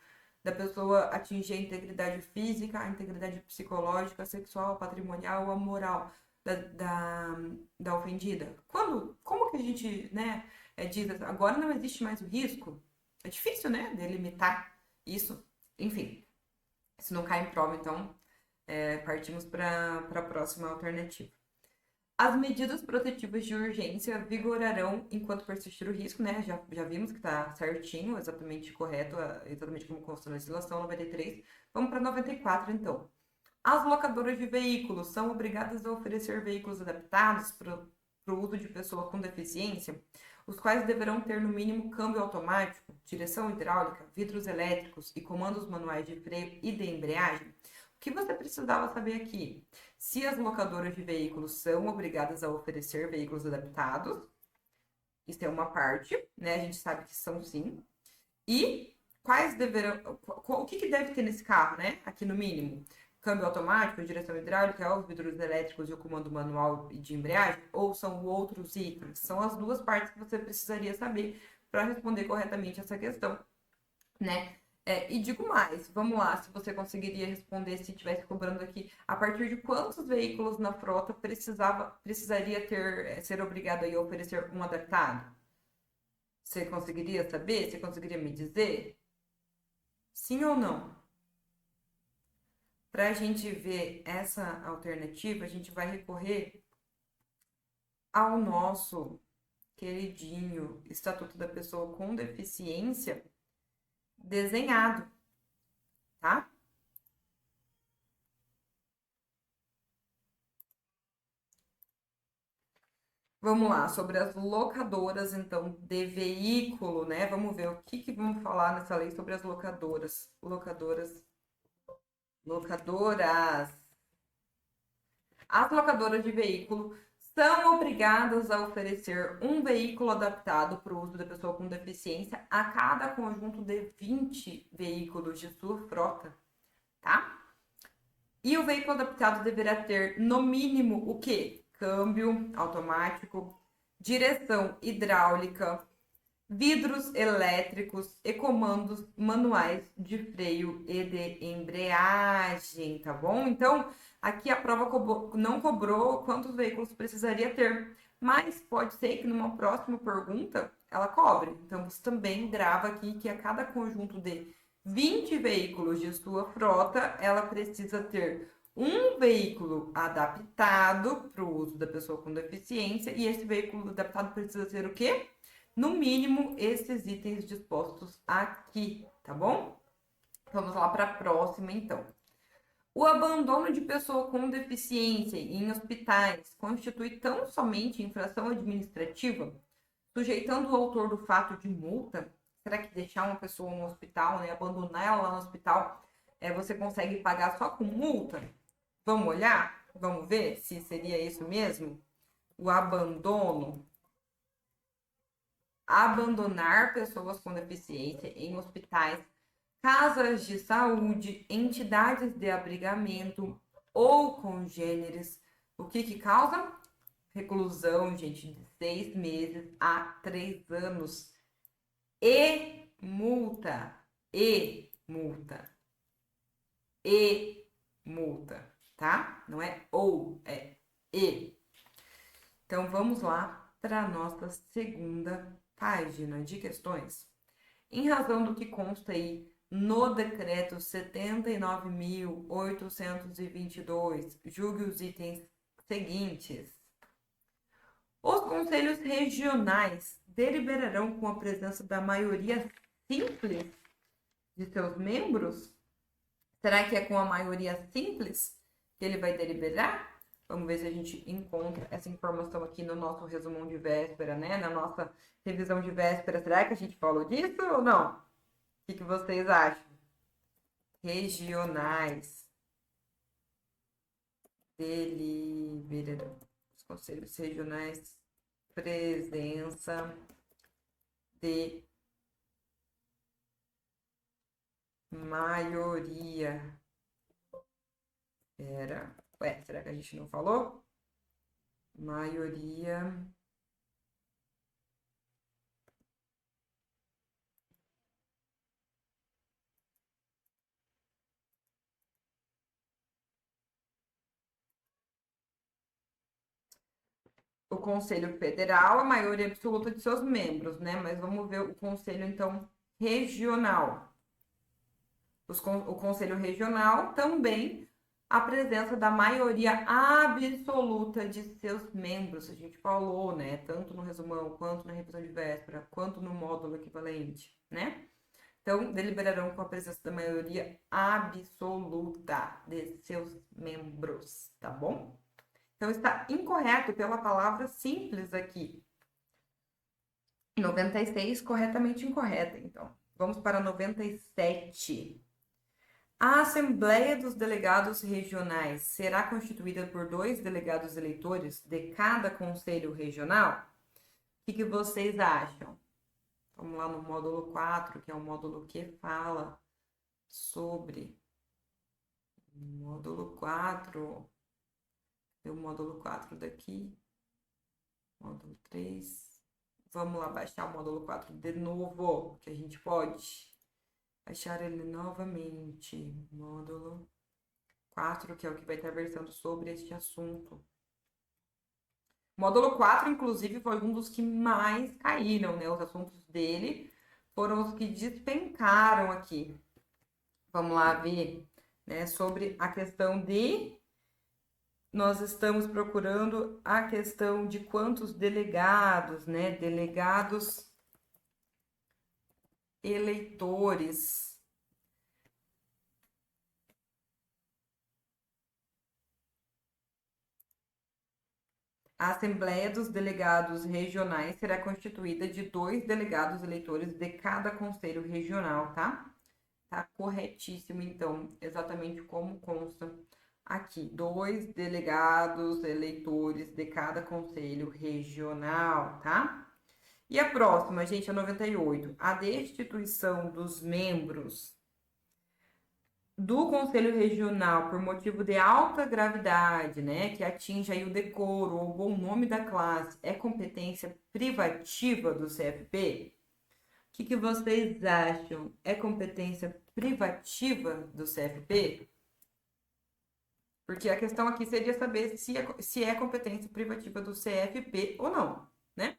da pessoa atingir a integridade física, a integridade psicológica, sexual, patrimonial ou a moral da ofendida? Como que a gente, né, diz agora não existe mais o risco? É difícil, né, delimitar isso. Enfim, isso não cai em prova, então partimos para a próxima alternativa. As medidas protetivas de urgência vigorarão enquanto persistir o risco, né? Já vimos que está certinho, exatamente correto, exatamente como consta na legislação 93. Vamos para 94, então. As locadoras de veículos são obrigadas a oferecer veículos adaptados para o uso de pessoas com deficiência, os quais deverão ter no mínimo câmbio automático, direção hidráulica, vidros elétricos e comandos manuais de freio e de embreagem. O que você precisava saber aqui? Se as locadoras de veículos são obrigadas a oferecer veículos adaptados, isso é uma parte, né? A gente sabe que são sim. E quais deverão. O que deve ter nesse carro, né? Aqui no mínimo. Câmbio automático, direção hidráulica, os vidros elétricos e o comando manual de embreagem? Ou são outros itens? São as duas partes que você precisaria saber para responder corretamente essa questão, né? E digo mais, vamos lá, se você conseguiria responder se estivesse cobrando aqui, a partir de quantos veículos na frota precisaria ser obrigado a oferecer um adaptado? Você conseguiria saber? Você conseguiria me dizer? Sim ou não? Para a gente ver essa alternativa, a gente vai recorrer ao nosso queridinho Estatuto da Pessoa com Deficiência desenhado, tá? Vamos lá, sobre as locadoras, então, de veículo, né? Vamos ver o que vamos falar nessa lei sobre as locadoras. Locadoras. As locadoras de veículo são obrigadas a oferecer um veículo adaptado para o uso da pessoa com deficiência a cada conjunto de 20 veículos de sua frota, tá? E o veículo adaptado deverá ter, no mínimo, o quê? Câmbio automático, direção hidráulica, vidros elétricos e comandos manuais de freio e de embreagem, tá bom? Então, aqui a prova não cobrou quantos veículos precisaria ter, mas pode ser que numa próxima pergunta ela cobre. Então, você também grava aqui que a cada conjunto de 20 veículos de sua frota, ela precisa ter um veículo adaptado para o uso da pessoa com deficiência, e esse veículo adaptado precisa ser o quê? No mínimo, esses itens dispostos aqui, tá bom? Vamos lá para a próxima, então. O abandono de pessoa com deficiência em hospitais constitui tão somente infração administrativa, sujeitando o autor do fato de multa? Será que deixar uma pessoa no hospital, né, abandonar ela lá no hospital, você consegue pagar só com multa? Vamos olhar? Vamos ver se seria isso mesmo? O abandono. Abandonar pessoas com deficiência em hospitais, casas de saúde, entidades de abrigamento ou congêneres. O que causa? Reclusão, gente, de 6 meses a 3 anos. E multa. E multa. E multa, tá? Não é ou, é e. Então, vamos lá para a nossa segunda página de questões. Em razão do que consta aí no decreto 79.822, julgue os itens seguintes. Os conselhos regionais deliberarão com a presença da maioria simples de seus membros? Será que é com a maioria simples que ele vai deliberar? Vamos ver se a gente encontra essa informação aqui no nosso resumão de véspera, né? Na nossa revisão de véspera. Será que a gente falou disso ou não? O que vocês acham? Regionais. Deliberarão. Os conselhos regionais. Presença de maioria era... Ué, será que a gente não falou? Maioria... O Conselho Federal, a maioria absoluta de seus membros, né? Mas vamos ver o Conselho, então, regional. O Conselho Regional também a presença da maioria absoluta de seus membros, a gente falou, né? Tanto no resumão, quanto na revisão de véspera, quanto no módulo equivalente, né? Então, deliberarão com a presença da maioria absoluta de seus membros, tá bom? Então, está incorreto pela palavra simples aqui. 96, corretamente incorreta, então. Vamos para 97. A Assembleia dos Delegados Regionais será constituída por 2 delegados eleitores de cada conselho regional? O que vocês acham? Vamos lá no módulo 4, que é o módulo que fala sobre... Módulo 4. Tem o módulo 4 daqui. Módulo 3. Vamos lá baixar o módulo 4 de novo, que a gente pode baixar ele novamente. Módulo 4, que é o que vai estar versando sobre este assunto. Módulo 4, inclusive, foi um dos que mais caíram, né? Os assuntos dele foram os que despencaram aqui. Vamos lá ver, né? Sobre a questão de... Nós estamos procurando a questão de quantos delegados, né? Delegados eleitores. A Assembleia dos Delegados Regionais será constituída de 2 delegados eleitores de cada conselho regional, tá? Tá corretíssimo, então, exatamente como consta aqui. 2 delegados eleitores de cada conselho regional, tá? E a próxima, gente, a 98. A destituição dos membros do Conselho Regional por motivo de alta gravidade, né, que atinja aí o decoro ou o bom nome da classe, é competência privativa do CFP? O que vocês acham? É competência privativa do CFP? Porque a questão aqui seria saber se é competência privativa do CFP ou não, né?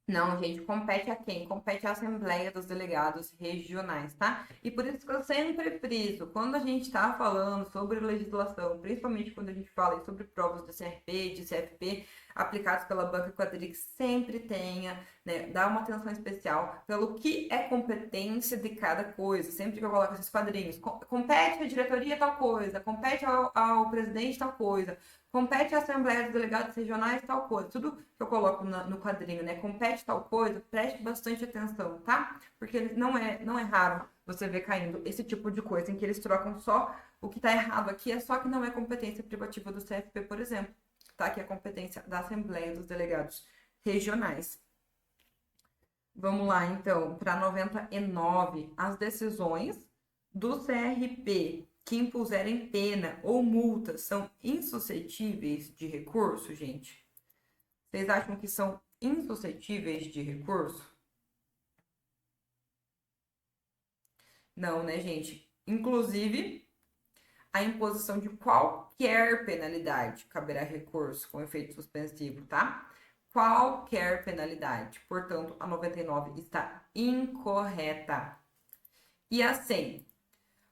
Não, gente, compete a quem? Compete à Assembleia dos Delegados Regionais, tá? E por isso que eu sempre friso, quando a gente tá falando sobre legislação, principalmente quando a gente fala sobre provas do CRP, de CFP, aplicados pela Banca Quadrix, sempre tenha, né, dá uma atenção especial pelo que é competência de cada coisa. Sempre que eu coloco esses quadrinhos, compete à diretoria tal coisa, compete ao presidente tal coisa, compete à Assembleia dos Delegados Regionais tal coisa. Tudo que eu coloco no quadrinho, né? Compete tal coisa, preste bastante atenção, tá? Porque não é raro você ver caindo esse tipo de coisa em que eles trocam só o que tá errado aqui, é só que não é competência privativa do CFP, por exemplo, tá? Que é competência da Assembleia dos Delegados Regionais. Vamos lá, então, para 99. As decisões do CRP que impuserem pena ou multa são insuscetíveis de recurso, gente? Vocês acham que são insuscetíveis de recurso? Não, né, gente? Inclusive, a imposição de qualquer penalidade caberá recurso com efeito suspensivo, tá? Qualquer penalidade. Portanto, a 99 está incorreta. E a 100.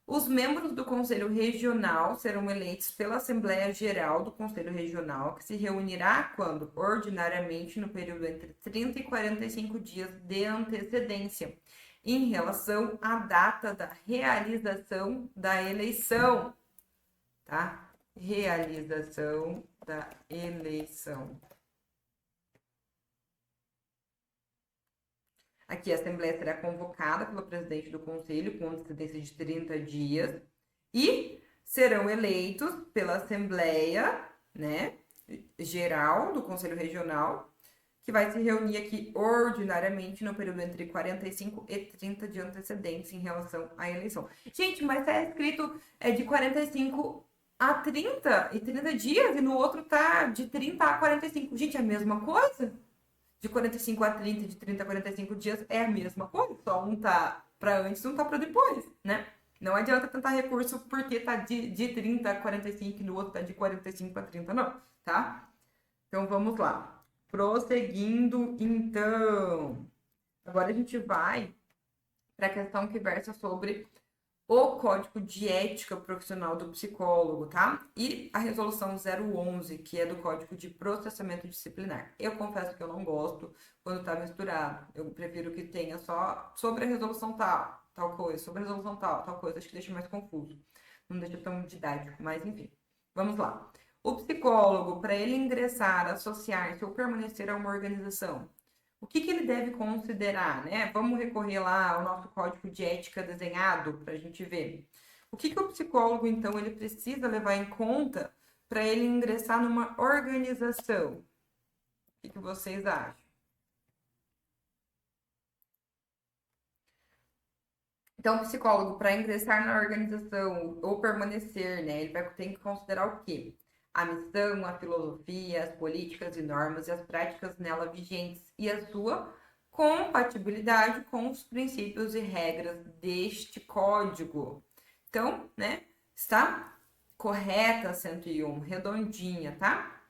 Os membros do Conselho Regional serão eleitos pela Assembleia Geral do Conselho Regional, que se reunirá quando? Ordinariamente no período entre 30 e 45 dias de antecedência, em relação à data da realização da eleição, tá? Realização da eleição. Aqui a Assembleia será convocada pelo presidente do Conselho com antecedência de 30 dias e serão eleitos pela Assembleia, né, Geral do Conselho Regional, que vai se reunir aqui ordinariamente no período entre 45 e 30 de antecedência em relação à eleição. Gente, mas tá escrito de 45 a 30 e 30 dias, e no outro tá de 30 a 45. Gente, é a mesma coisa? De 45 a 30, de 30 a 45 dias é a mesma coisa, só um tá para antes e um tá para depois, né? Não adianta tentar recurso porque tá de 30 a 45 e no outro tá de 45 a 30, não, tá? Então vamos lá. Prosseguindo, então. Agora a gente vai para a questão que versa sobre o Código de Ética Profissional do Psicólogo, tá? E a Resolução 011, que é do Código de Processamento Disciplinar. Eu confesso que eu não gosto quando tá misturado. Eu prefiro que tenha só sobre a resolução tal coisa, sobre a resolução tal coisa. Acho que deixa mais confuso. Não deixa tão didático, mas enfim. Vamos lá. O psicólogo, para ele ingressar, associar-se ou permanecer a uma organização, o que ele deve considerar, né? Vamos recorrer lá ao nosso código de ética desenhado para a gente ver. O que o psicólogo, então, ele precisa levar em conta para ele ingressar numa organização? O que vocês acham? Então, o psicólogo, para ingressar na organização ou permanecer, né, ele vai ter que considerar o quê? A missão, a filosofia, as políticas e normas e as práticas nela vigentes e a sua compatibilidade com os princípios e regras deste código. Então, né, está correta a 101, redondinha, tá?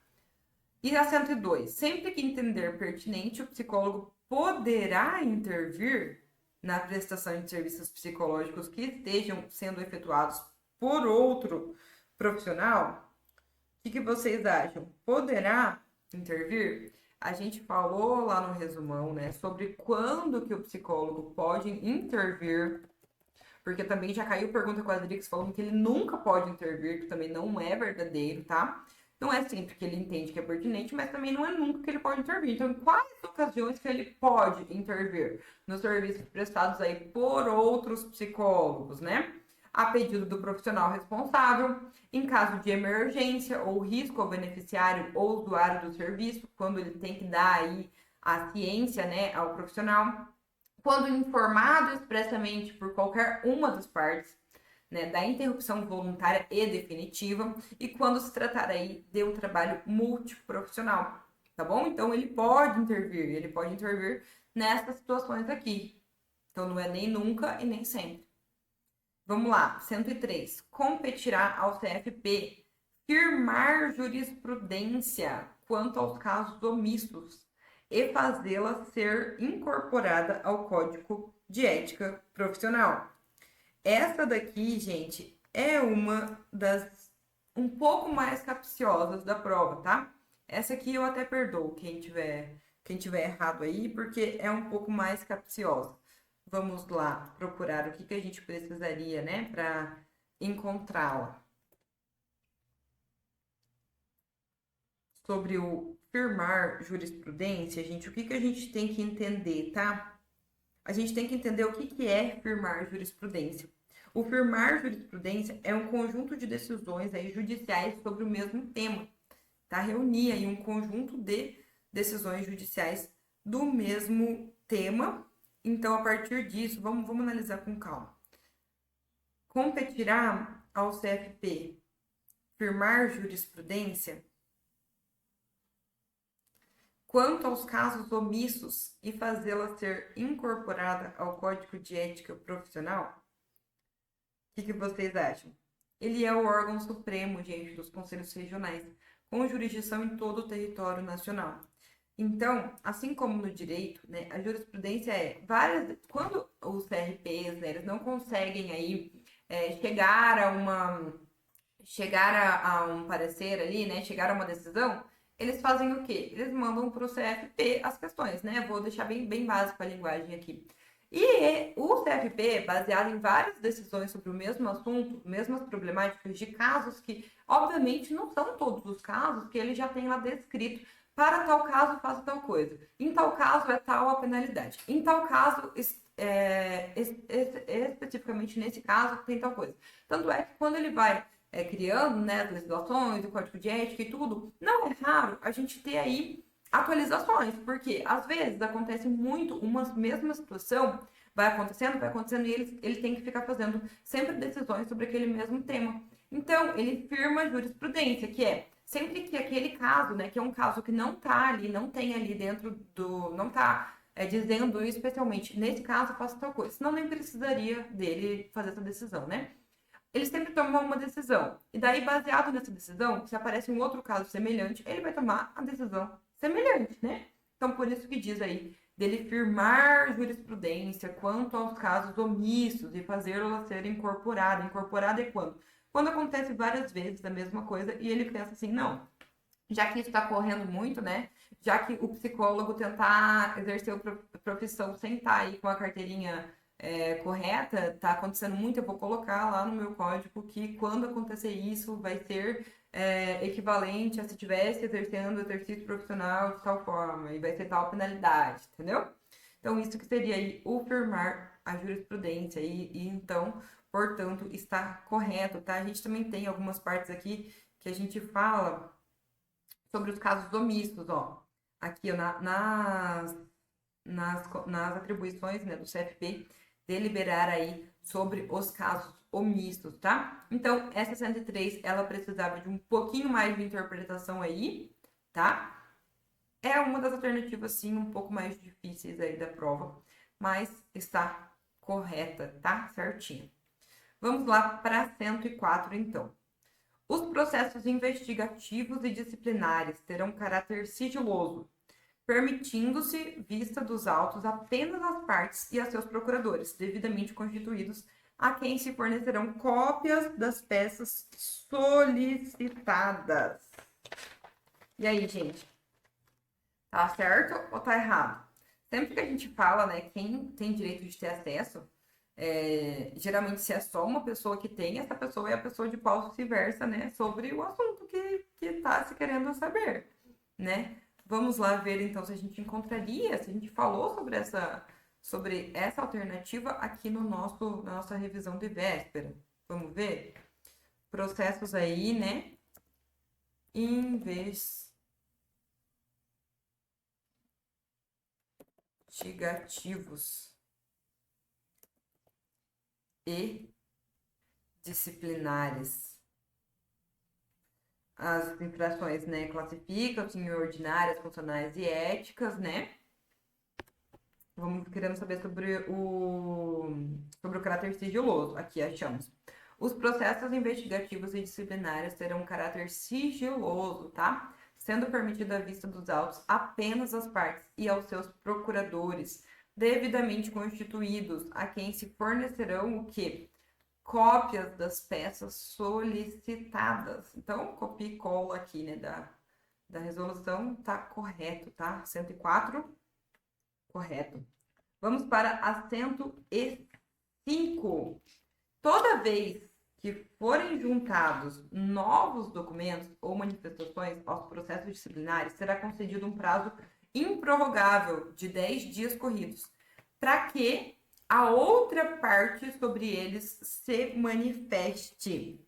E a 102, sempre que entender pertinente, o psicólogo poderá intervir na prestação de serviços psicológicos que estejam sendo efetuados por outro profissional. O que vocês acham? Poderá intervir? A gente falou lá no resumão, né, sobre quando que o psicólogo pode intervir, porque também já caiu pergunta com a Adrix falando que ele nunca pode intervir, que também não é verdadeiro, tá? Não é sempre que ele entende que é pertinente, mas também não é nunca que ele pode intervir. Então, em quais ocasiões que ele pode intervir? Nos serviços prestados aí por outros psicólogos, né? A pedido do profissional responsável, em caso de emergência ou risco ao beneficiário ou usuário do serviço, quando ele tem que dar aí a ciência, né, ao profissional, quando informado expressamente por qualquer uma das partes, né, da interrupção voluntária e definitiva, e quando se tratar aí de um trabalho multiprofissional, tá bom? Então ele pode intervir nessas situações aqui. Então não é nem nunca e nem sempre. Vamos lá, 103. Competirá ao CFP firmar jurisprudência quanto aos casos omissos e fazê-la ser incorporada ao Código de Ética Profissional. Essa daqui, gente, é uma das um pouco mais capciosas da prova, tá? Essa aqui eu até perdoo quem tiver errado aí, porque é um pouco mais capciosa. Vamos lá procurar o que a gente precisaria, né, para encontrá-la. Sobre o firmar jurisprudência, gente, o que a gente tem que entender, tá? A gente tem que entender o que é firmar jurisprudência. O firmar jurisprudência é um conjunto de decisões aí judiciais sobre o mesmo tema, tá? Reunir aí um conjunto de decisões judiciais do mesmo tema. Então, a partir disso, vamos analisar com calma. Competirá ao CFP firmar jurisprudência quanto aos casos omissos e fazê-la ser incorporada ao Código de Ética Profissional? O que vocês acham? Ele é o órgão supremo diante dos conselhos regionais, com jurisdição em todo o território nacional. Então, assim como no direito, né, a jurisprudência quando os CRPs, né, eles não conseguem aí chegar a um parecer ali, né, chegar a uma decisão, eles fazem o quê? Eles mandam para o CFP as questões, né? Vou deixar bem básico a linguagem aqui. E o CFP, baseado em várias decisões sobre o mesmo assunto, mesmas problemáticas de casos que, obviamente, não são todos os casos que ele já tem lá descrito. Para tal caso, faça tal coisa. Em tal caso, é tal a penalidade. Em tal caso, especificamente nesse caso, tem tal coisa. Tanto é que quando ele vai criando, né, as legislações, o código de ética e tudo, não é raro a gente ter aí atualizações, porque às vezes acontece muito uma mesma situação, vai acontecendo e ele tem que ficar fazendo sempre decisões sobre aquele mesmo tema. Então, ele firma jurisprudência, que é sempre que aquele caso, né, que é um caso que não tá ali, não tem ali dentro do, não tá dizendo especialmente, nesse caso, faça tal coisa, senão nem precisaria dele fazer essa decisão, né? Ele sempre toma uma decisão. E daí, baseado nessa decisão, se aparece um outro caso semelhante, ele vai tomar a decisão semelhante, né? Então, por isso que diz aí, dele firmar jurisprudência quanto aos casos omissos e fazê-la ser incorporada. Incorporada é quando? Quando acontece várias vezes a mesma coisa e ele pensa assim, não, já que isso está correndo muito, né? Já que o psicólogo tentar exercer a profissão sem estar aí com a carteirinha correta, tá acontecendo muito, eu vou colocar lá no meu código que quando acontecer isso vai ser equivalente a se tivesse exercendo exercício profissional de tal forma, e vai ser tal penalidade, entendeu? Então, isso que seria aí o firmar a jurisprudência, e então, portanto, está correto, tá? A gente também tem algumas partes aqui que a gente fala sobre os casos omissos, ó. Aqui, ó, nas atribuições, né, do CFP, deliberar aí sobre os casos omissos, tá? Então, essa 103, ela precisava de um pouquinho mais de interpretação aí, tá? É uma das alternativas, sim, um pouco mais difíceis aí da prova, mas está correta, tá? Certinho. Vamos lá para 104, então. Os processos investigativos e disciplinares terão caráter sigiloso, permitindo-se vista dos autos apenas às partes e a seus procuradores, devidamente constituídos, a quem se fornecerão cópias das peças solicitadas. E aí, gente? Tá certo ou tá errado? Sempre que a gente fala, né, quem tem direito de ter acesso, geralmente se é só uma pessoa que tem, essa pessoa é a pessoa de qual se versa, né, sobre o assunto que tá se querendo saber, né? Vamos lá ver então se a gente encontraria, se a gente falou sobre essa alternativa aqui no na nossa revisão de véspera. Vamos ver? Processos aí, né? Investigativos e disciplinares. As infrações, né, classificam-se em ordinárias, funcionais e éticas, né? Vamos querendo saber sobre o caráter sigiloso. Aqui achamos. Os processos investigativos e disciplinares terão um caráter sigiloso, tá? Sendo permitida a vista dos autos apenas às partes e aos seus procuradores, devidamente constituídos, a quem se fornecerão o quê? Cópias das peças solicitadas. Então, copia e cola aqui, né, da resolução, tá correto, tá? 104, correto. Vamos para a 105. Toda vez que forem juntados novos documentos ou manifestações aos processos disciplinares, será concedido um prazo improrrogável de 10 dias corridos, para que a outra parte sobre eles se manifeste.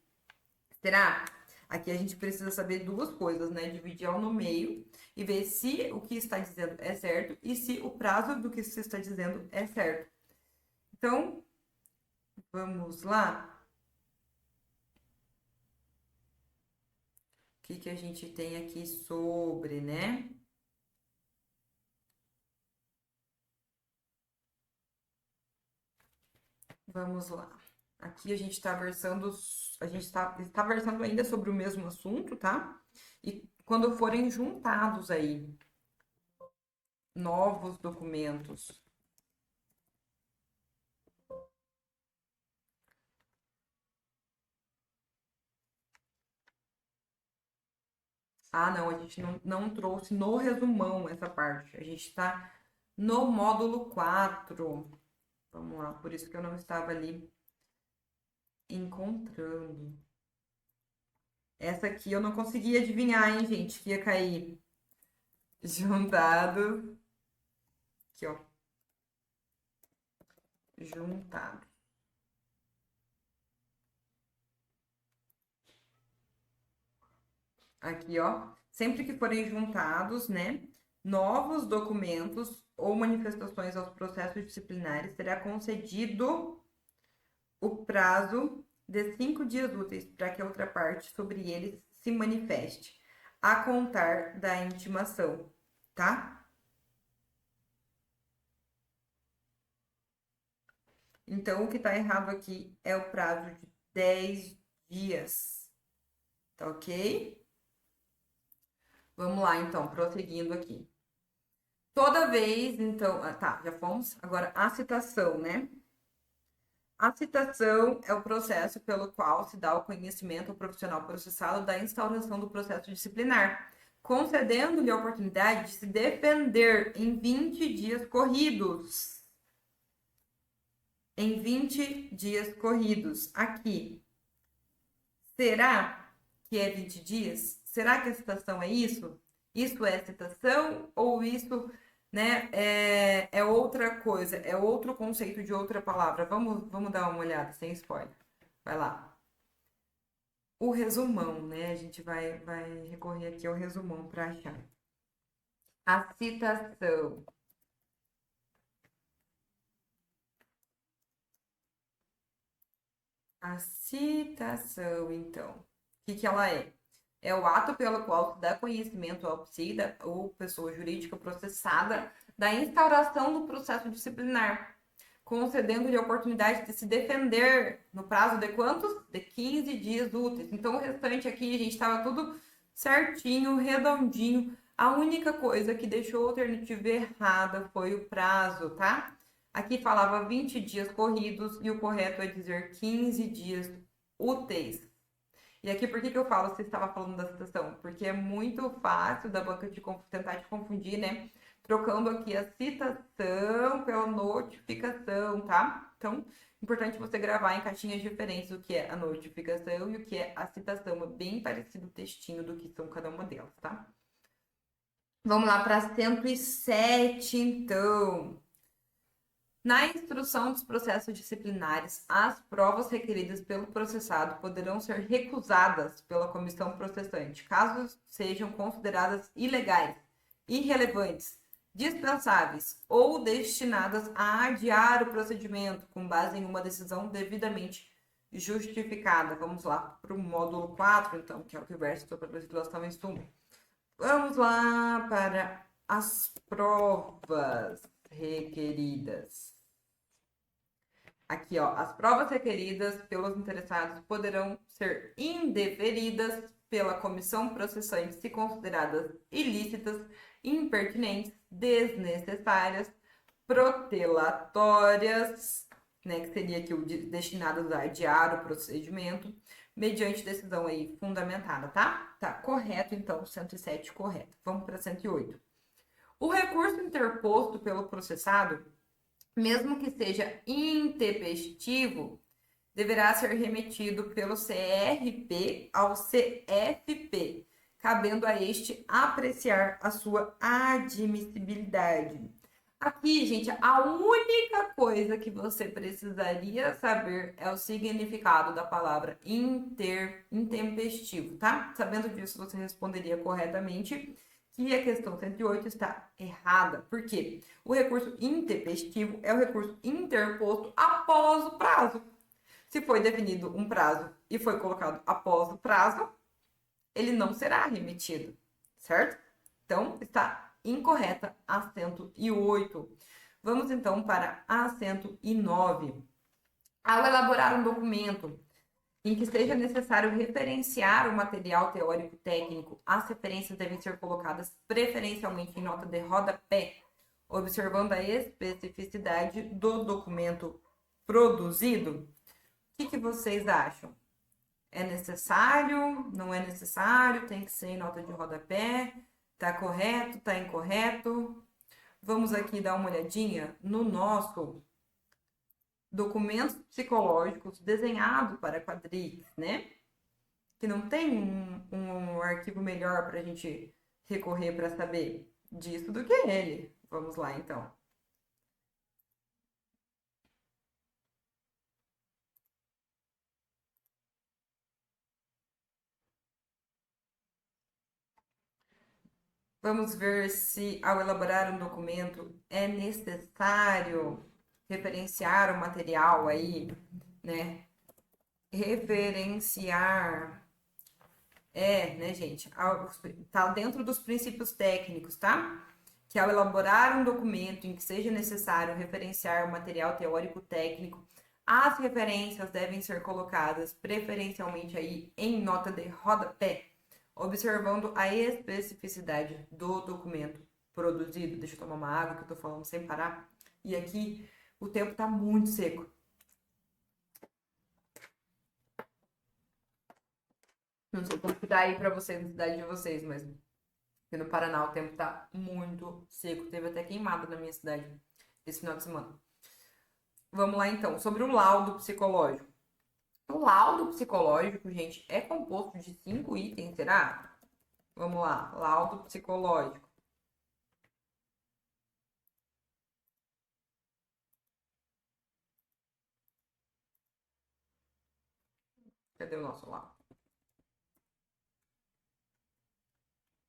Será? Aqui a gente precisa saber duas coisas, né? Dividir ela no meio e ver se o que está dizendo é certo e se o prazo do que se está dizendo é certo. Então, vamos lá. O que a gente tem aqui sobre, né? Vamos lá. Aqui a gente está versando, a gente está versando ainda sobre o mesmo assunto, tá? E quando forem juntados aí novos documentos. Ah, não, a gente não trouxe no resumão essa parte. A gente está no módulo 4. Vamos lá, por isso que eu não estava ali encontrando. Essa aqui eu não consegui adivinhar, hein, gente, que ia cair. Juntado. Aqui, ó. Juntado. Aqui, ó. Sempre que forem juntados, né? novos documentos ou manifestações aos processos disciplinares, será concedido o prazo de 5 dias úteis para que a outra parte sobre eles se manifeste, a contar da intimação, tá? Então, o que está errado aqui é o prazo de 10 dias, tá ok? Vamos lá, então, prosseguindo aqui. Toda vez, então, tá, já fomos. Agora, a citação, né? A citação é o processo pelo qual se dá o conhecimento ao profissional processado da instauração do processo disciplinar, concedendo-lhe a oportunidade de se defender em 20 dias corridos. Em 20 dias corridos. Aqui. Será que é 20 dias? Será que a citação é isso? Isso é citação ou isso, né, é outra coisa, é outro conceito de outra palavra? Vamos dar uma olhada, sem spoiler. Vai lá. O resumão, né? A gente vai recorrer aqui ao resumão para achar. A citação. A citação, então. O que ela é? É o ato pelo qual se dá conhecimento ao PSIDA ou pessoa jurídica processada da instauração do processo disciplinar, concedendo-lhe a oportunidade de se defender no prazo de quantos? De 15 dias úteis. Então, o restante aqui, a gente estava tudo certinho, redondinho. A única coisa que deixou a alternativa errada foi o prazo, tá? Aqui falava 20 dias corridos e o correto é dizer 15 dias úteis. E aqui, por que eu falo você estava falando da citação? Porque é muito fácil da banca tentar te confundir, né? Trocando aqui a citação pela notificação, tá? Então, importante você gravar em caixinhas diferentes o que é a notificação e o que é a citação. É bem parecido o textinho do que são cada uma delas, tá? Vamos lá para 107, então. Na instrução dos processos disciplinares, as provas requeridas pelo processado poderão ser recusadas pela comissão processante, caso sejam consideradas ilegais, irrelevantes, dispensáveis ou destinadas a adiar o procedimento com base em uma decisão devidamente justificada. Vamos lá para o módulo 4, então, que é o que versa sobre a legislação em suma. Vamos lá para as provas requeridas. Aqui, ó, as provas requeridas pelos interessados poderão ser indeferidas pela comissão processante se consideradas ilícitas, impertinentes, desnecessárias, protelatórias, né, que seria aqui o destinado a adiar o procedimento, mediante decisão aí fundamentada, tá? Tá, correto, então, 107, correto. Vamos para 108. O recurso interposto pelo processado, mesmo que seja intempestivo, deverá ser remetido pelo CRP ao CFP, cabendo a este apreciar a sua admissibilidade. Aqui, gente, a única coisa que você precisaria saber é o significado da palavra intempestivo, tá? Sabendo disso, você responderia corretamente que a questão 108 está errada. Por quê? O recurso intempestivo é o recurso interposto após o prazo. Se foi definido um prazo e foi colocado após o prazo, ele não será remetido, certo? Então, está incorreta a 108. Vamos então para a 109. Ao elaborar um documento em que seja necessário referenciar o material teórico técnico, as referências devem ser colocadas preferencialmente em nota de rodapé, observando a especificidade do documento produzido. O que vocês acham? É necessário? Não é necessário? Tem que ser em nota de rodapé? Tá correto? Tá incorreto? Vamos aqui dar uma olhadinha no nosso documentos psicológicos desenhado para quadris, né? Que não tem um arquivo melhor para a gente recorrer para saber disso do que ele. Vamos lá, então. Vamos ver se, ao elaborar um documento, é necessário referenciar o material aí, né? Referenciar né, gente? Tá dentro dos princípios técnicos, tá? Que ao elaborar um documento em que seja necessário referenciar o material teórico técnico, as referências devem ser colocadas preferencialmente aí em nota de rodapé, observando a especificidade do documento produzido. Deixa eu tomar uma água que eu tô falando sem parar. E aqui o tempo tá muito seco. Não sei como que tá aí pra vocês, na cidade de vocês, mas aqui no Paraná o tempo tá muito seco. Teve até queimada na minha cidade esse final de semana. Vamos lá então, sobre o laudo psicológico. O laudo psicológico, gente, é composto de 5 itens, será? Vamos lá, laudo psicológico. Cadê o nosso laudo?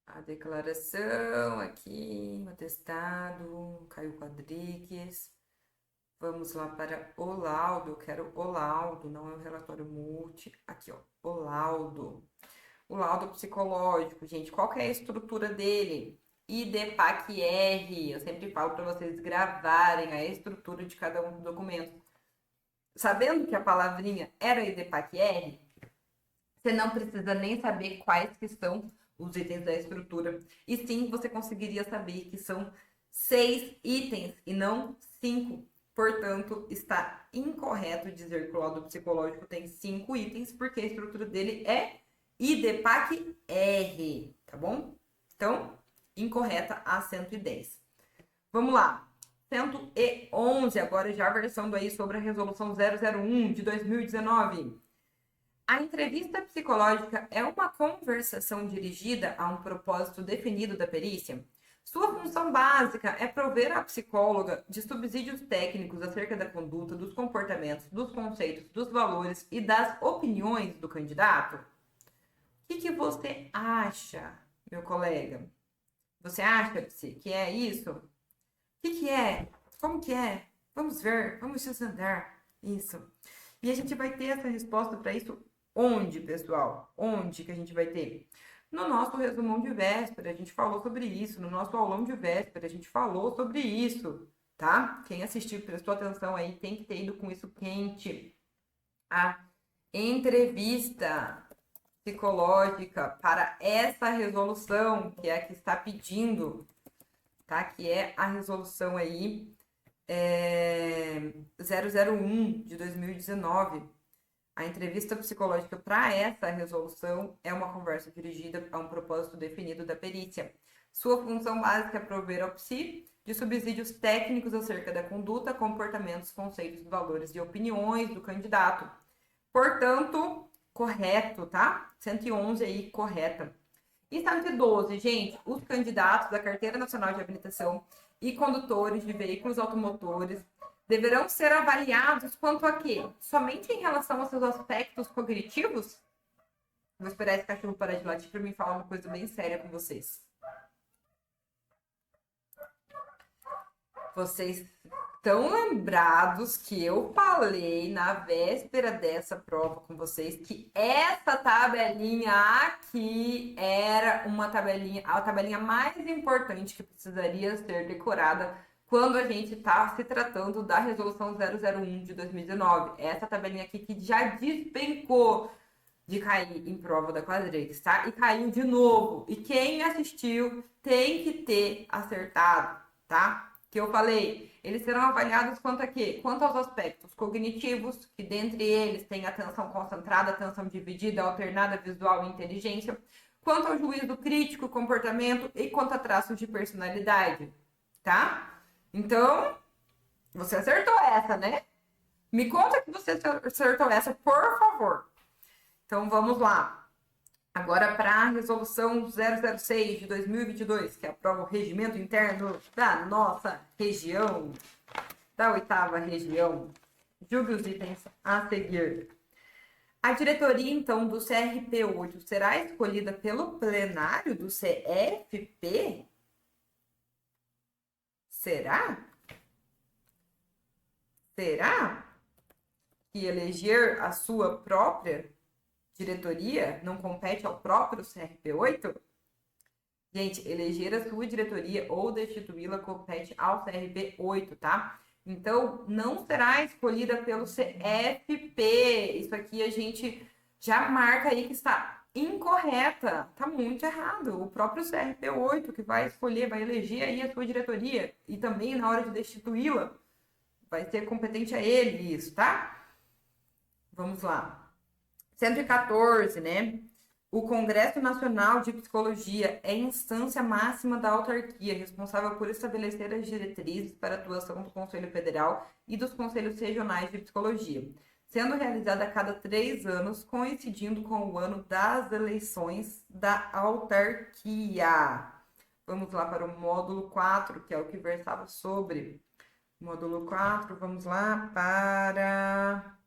A declaração aqui, o atestado, Caio Quadrigues. Vamos lá para o laudo. Eu quero o laudo, não é o relatório multi. Aqui, ó, o laudo. O laudo psicológico, gente, qual que é a estrutura dele? IDPAC-R. Eu sempre falo para vocês gravarem a estrutura de cada um dos documentos. Sabendo que a palavrinha era IDPAC-R, você não precisa nem saber quais que são os itens da estrutura. E sim, você conseguiria saber que são 6 itens e não 5. Portanto, está incorreto dizer que o laudo psicológico tem 5 itens, porque a estrutura dele é IDPAC-R, tá bom? Então, incorreta a 110. Vamos lá. 111, agora já versando aí sobre a resolução 001 de 2019. A entrevista psicológica é uma conversação dirigida a um propósito definido da perícia? Sua função básica é prover à psicóloga de subsídios técnicos acerca da conduta, dos comportamentos, dos conceitos, dos valores e das opiniões do candidato? O que você acha, meu colega? Você acha, Psi, que é isso? O que é? Como que é? Vamos ver, vamos desandar isso. E a gente vai ter essa resposta para isso onde, pessoal? Onde que a gente vai ter? No nosso resumão de véspera, a gente falou sobre isso. No nosso aulão de véspera, a gente falou sobre isso, tá? Quem assistiu, prestou atenção aí, tem que ter ido com isso quente. A entrevista psicológica para essa resolução, que é a que está pedindo, tá? Que é a resolução aí 001 de 2019. A entrevista psicológica para essa resolução é uma conversa dirigida a um propósito definido da perícia. Sua função básica é prover ao psi de subsídios técnicos acerca da conduta, comportamentos, conceitos, valores e opiniões do candidato. Portanto, correto, tá? 111 aí, correta. E 112, gente, os candidatos da Carteira Nacional de Habilitação e condutores de veículos automotores deverão ser avaliados quanto a quê? Somente em relação aos seus aspectos cognitivos? Vou esperar esse cachorro parar de latir para mim falar uma coisa bem séria com vocês. Vocês estão lembrados que eu falei na véspera dessa prova com vocês que essa tabelinha aqui era uma tabelinha, a tabelinha mais importante que precisaria ser decorada quando a gente está se tratando da resolução 001 de 2019. Essa tabelinha aqui que já despencou de cair em prova da Quadrix, tá? E caiu de novo. E quem assistiu tem que ter acertado, tá? Que eu falei, eles serão avaliados quanto a quê? Quanto aos aspectos cognitivos, que dentre eles tem atenção concentrada, atenção dividida, alternada, visual e inteligência. Quanto ao juízo crítico, comportamento e quanto a traços de personalidade, tá? Então, você acertou essa, né? Me conta que você acertou essa, por favor. Então, vamos lá. Agora para a resolução 006 de 2022, que aprova o regimento interno da nossa região, da 8ª região. Julgue os itens a seguir. A diretoria, então, do CRP8 será escolhida pelo plenário do CFP? Será? Será que eleger a sua própria diretoria não compete ao próprio CRP8? Gente, eleger a sua diretoria ou destituí-la compete ao CRP8, tá? Então, não será escolhida pelo CFP. Isso aqui a gente já marca aí que está incorreta. Tá muito errado. O próprio CRP8 que vai escolher, vai eleger aí a sua diretoria. E também na hora de destituí-la, vai ser competente a ele isso, tá? Vamos lá. 114, né? O Congresso Nacional de Psicologia é a instância máxima da autarquia, responsável por estabelecer as diretrizes para a atuação do Conselho Federal e dos Conselhos Regionais de Psicologia, sendo realizada a cada 3 anos, coincidindo com o ano das eleições da autarquia. Vamos lá para o módulo 4, que é o que versava sobre. Módulo 4, vamos lá para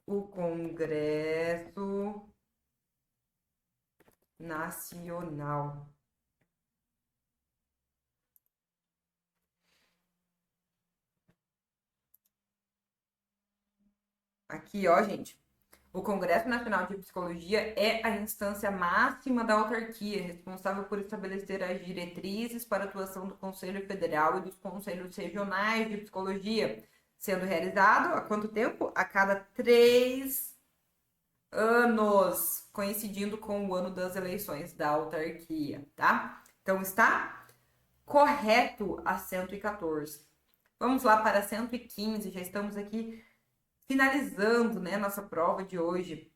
o Congresso Nacional. Aqui, ó, gente. O Congresso Nacional de Psicologia é a instância máxima da autarquia, responsável por estabelecer as diretrizes para a atuação do Conselho Federal e dos Conselhos Regionais de Psicologia, sendo realizado há quanto tempo? A cada 3 anos, coincidindo com o ano das eleições da autarquia, tá? Então, está correto a 114. Vamos lá para 115, já estamos aqui finalizando, né, nossa prova de hoje.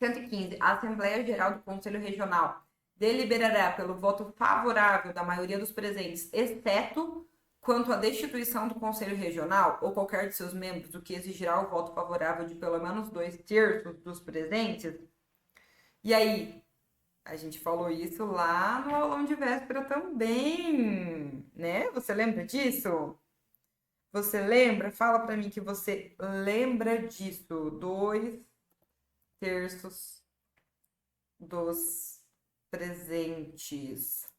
115. A Assembleia Geral do Conselho Regional deliberará pelo voto favorável da maioria dos presentes, exceto quanto à destituição do Conselho Regional ou qualquer de seus membros, o que exigirá o voto favorável de pelo menos 2/3 dos presentes. E aí, a gente falou isso lá no aulão de véspera também, né? Você lembra disso? Você lembra? Fala para mim que você lembra disso. 2/3 dos presentes.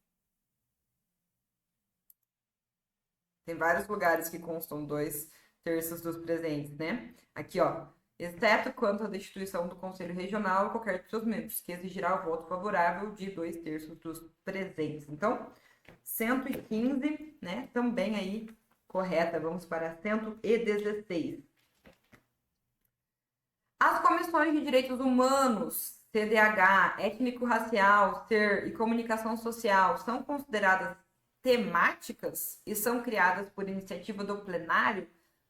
Tem vários lugares que constam 2/3 dos presentes, né? Aqui, ó. Exceto quanto à destituição do Conselho Regional ou qualquer de seus membros, que exigirá o voto favorável de 2/3 dos presentes. Então, 115, né? Também aí correta. Vamos para 116. As comissões de direitos humanos, CDH, étnico-racial, ser e comunicação social são consideradas temáticas e são criadas por iniciativa do plenário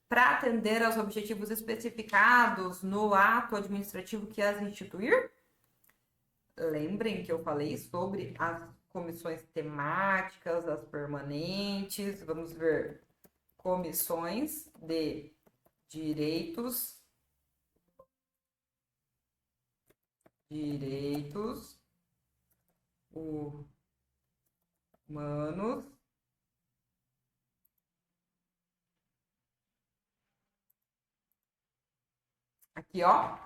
para atender aos objetivos especificados no ato administrativo que as instituir? Lembrem que eu falei sobre as comissões temáticas, as permanentes. Vamos ver. Comissões de direitos humanos. Aqui, ó.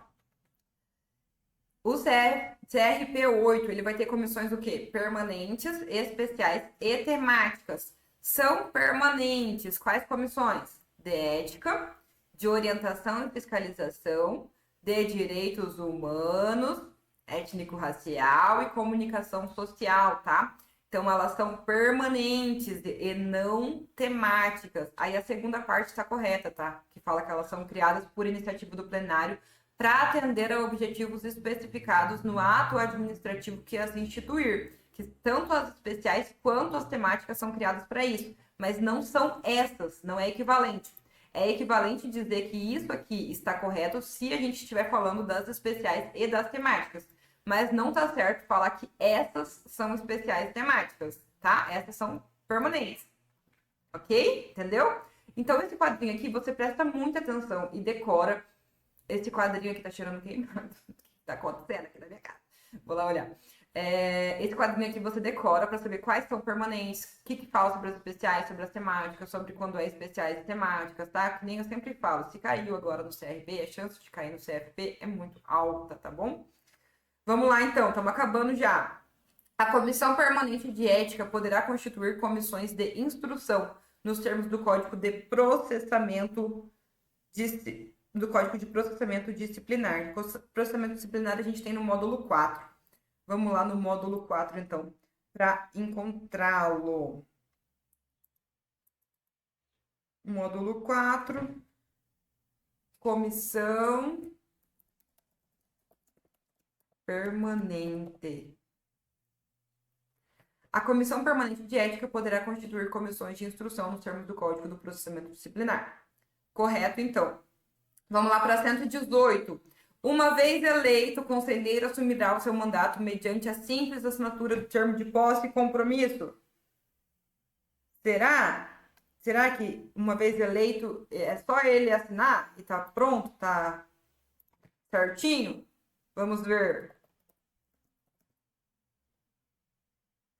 O CRP8, ele vai ter comissões o quê? Permanentes, especiais e temáticas. São permanentes. Quais comissões? De ética, de orientação e fiscalização, de direitos humanos, étnico-racial e comunicação social, tá? Então, elas são permanentes e não temáticas. Aí a segunda parte está correta, tá? Que fala que elas são criadas por iniciativa do plenário para atender a objetivos especificados no ato administrativo que as instituir, que tanto as especiais quanto as temáticas são criadas para isso, mas não são essas, não é equivalente. É equivalente dizer que isso aqui está correto se a gente estiver falando das especiais e das temáticas, mas não tá certo falar que essas são especiais temáticas, tá? Essas são permanentes, ok? Entendeu? Então, esse quadrinho aqui, você presta muita atenção e decora. Esse quadrinho aqui tá cheirando queimado. O que tá acontecendo aqui na minha casa? Vou lá olhar. Esse quadrinho aqui você decora para saber quais são permanentes, o que fala sobre as especiais, sobre as temáticas, sobre quando é especiais e temáticas, tá? Que nem eu sempre falo, se caiu agora no CRP, a chance de cair no CFP é muito alta, tá bom? Vamos lá então, estamos acabando já. A Comissão Permanente de Ética poderá constituir comissões de instrução nos termos do Código de Processamento Disciplinar. Processamento disciplinar a gente tem no módulo 4. Vamos lá no módulo 4, então, para encontrá-lo. Módulo 4, comissão permanente. A Comissão Permanente de Ética poderá constituir comissões de instrução nos termos do Código do Processamento Disciplinar. Correto, então. Vamos lá para 118. Uma vez eleito, o conselheiro assumirá o seu mandato mediante a simples assinatura do termo de posse e compromisso. Será? Será que, uma vez eleito, é só ele assinar e tá pronto, tá certinho? Vamos ver.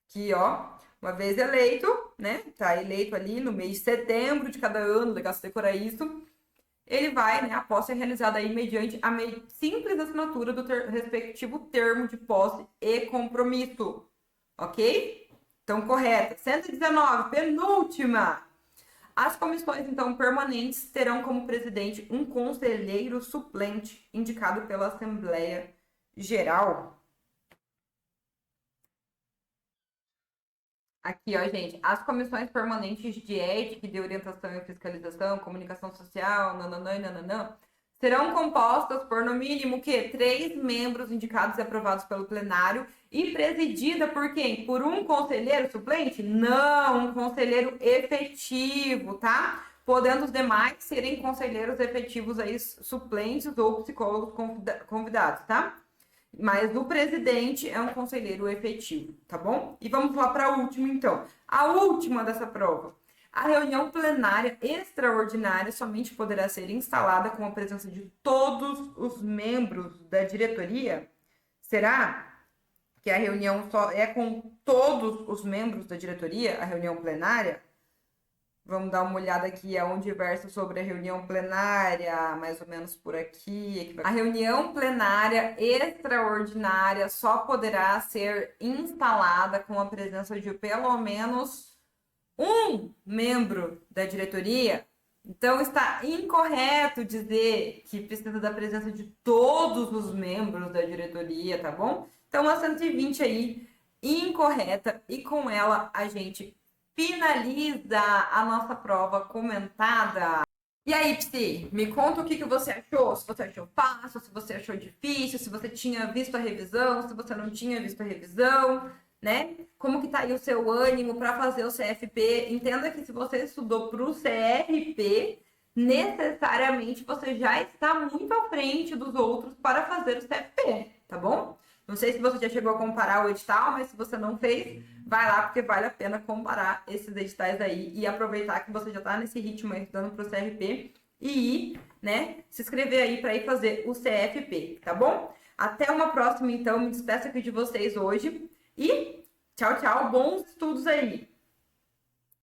Aqui, ó, uma vez eleito, né? Tá eleito ali no mês de setembro de cada ano, legal você decorar isso. Ele vai, né? A posse é realizada aí mediante a simples assinatura do respectivo termo de posse e compromisso. Ok? Então, correto. 119, penúltima. As comissões, então, permanentes terão como presidente um conselheiro suplente indicado pela Assembleia Geral. Aqui, ó, gente, as comissões permanentes de ética e de orientação e fiscalização, comunicação social, nananã, serão compostas por, no mínimo, 3 membros indicados e aprovados pelo plenário e presidida por quem? Por um conselheiro suplente? Não, um conselheiro efetivo, tá? Podendo os demais serem conselheiros efetivos aí, suplentes ou psicólogos convidados, tá? Mas o presidente é um conselheiro efetivo, tá bom? E vamos lá para a última, então. A última dessa prova. A reunião plenária extraordinária somente poderá ser instalada com a presença de todos os membros da diretoria? Será que a reunião só é com todos os membros da diretoria, a reunião plenária? Vamos dar uma olhada aqui aonde versa sobre a reunião plenária, mais ou menos por aqui. A reunião plenária extraordinária só poderá ser instalada com a presença de pelo menos um membro da diretoria. Então, está incorreto dizer que precisa da presença de todos os membros da diretoria, tá bom? Então, a 120 aí, incorreta, e com ela a gente finaliza a nossa prova comentada. E aí, Psi, me conta o que você achou, se você achou fácil, se você achou difícil, se você tinha visto a revisão, se você não tinha visto a revisão, né? Como que tá aí o seu ânimo para fazer o CFP? Entenda que se você estudou para o CRP, necessariamente você já está muito à frente dos outros para fazer o CFP, tá bom? Não sei se você já chegou a comparar o edital, mas se você não fez, vai lá, porque vale a pena comparar esses editais aí e aproveitar que você já está nesse ritmo aí estudando para o CRP e ir, né, se inscrever aí para ir fazer o CFP, tá bom? Até uma próxima, então. Me despeço aqui de vocês hoje e tchau, tchau. Bons estudos aí!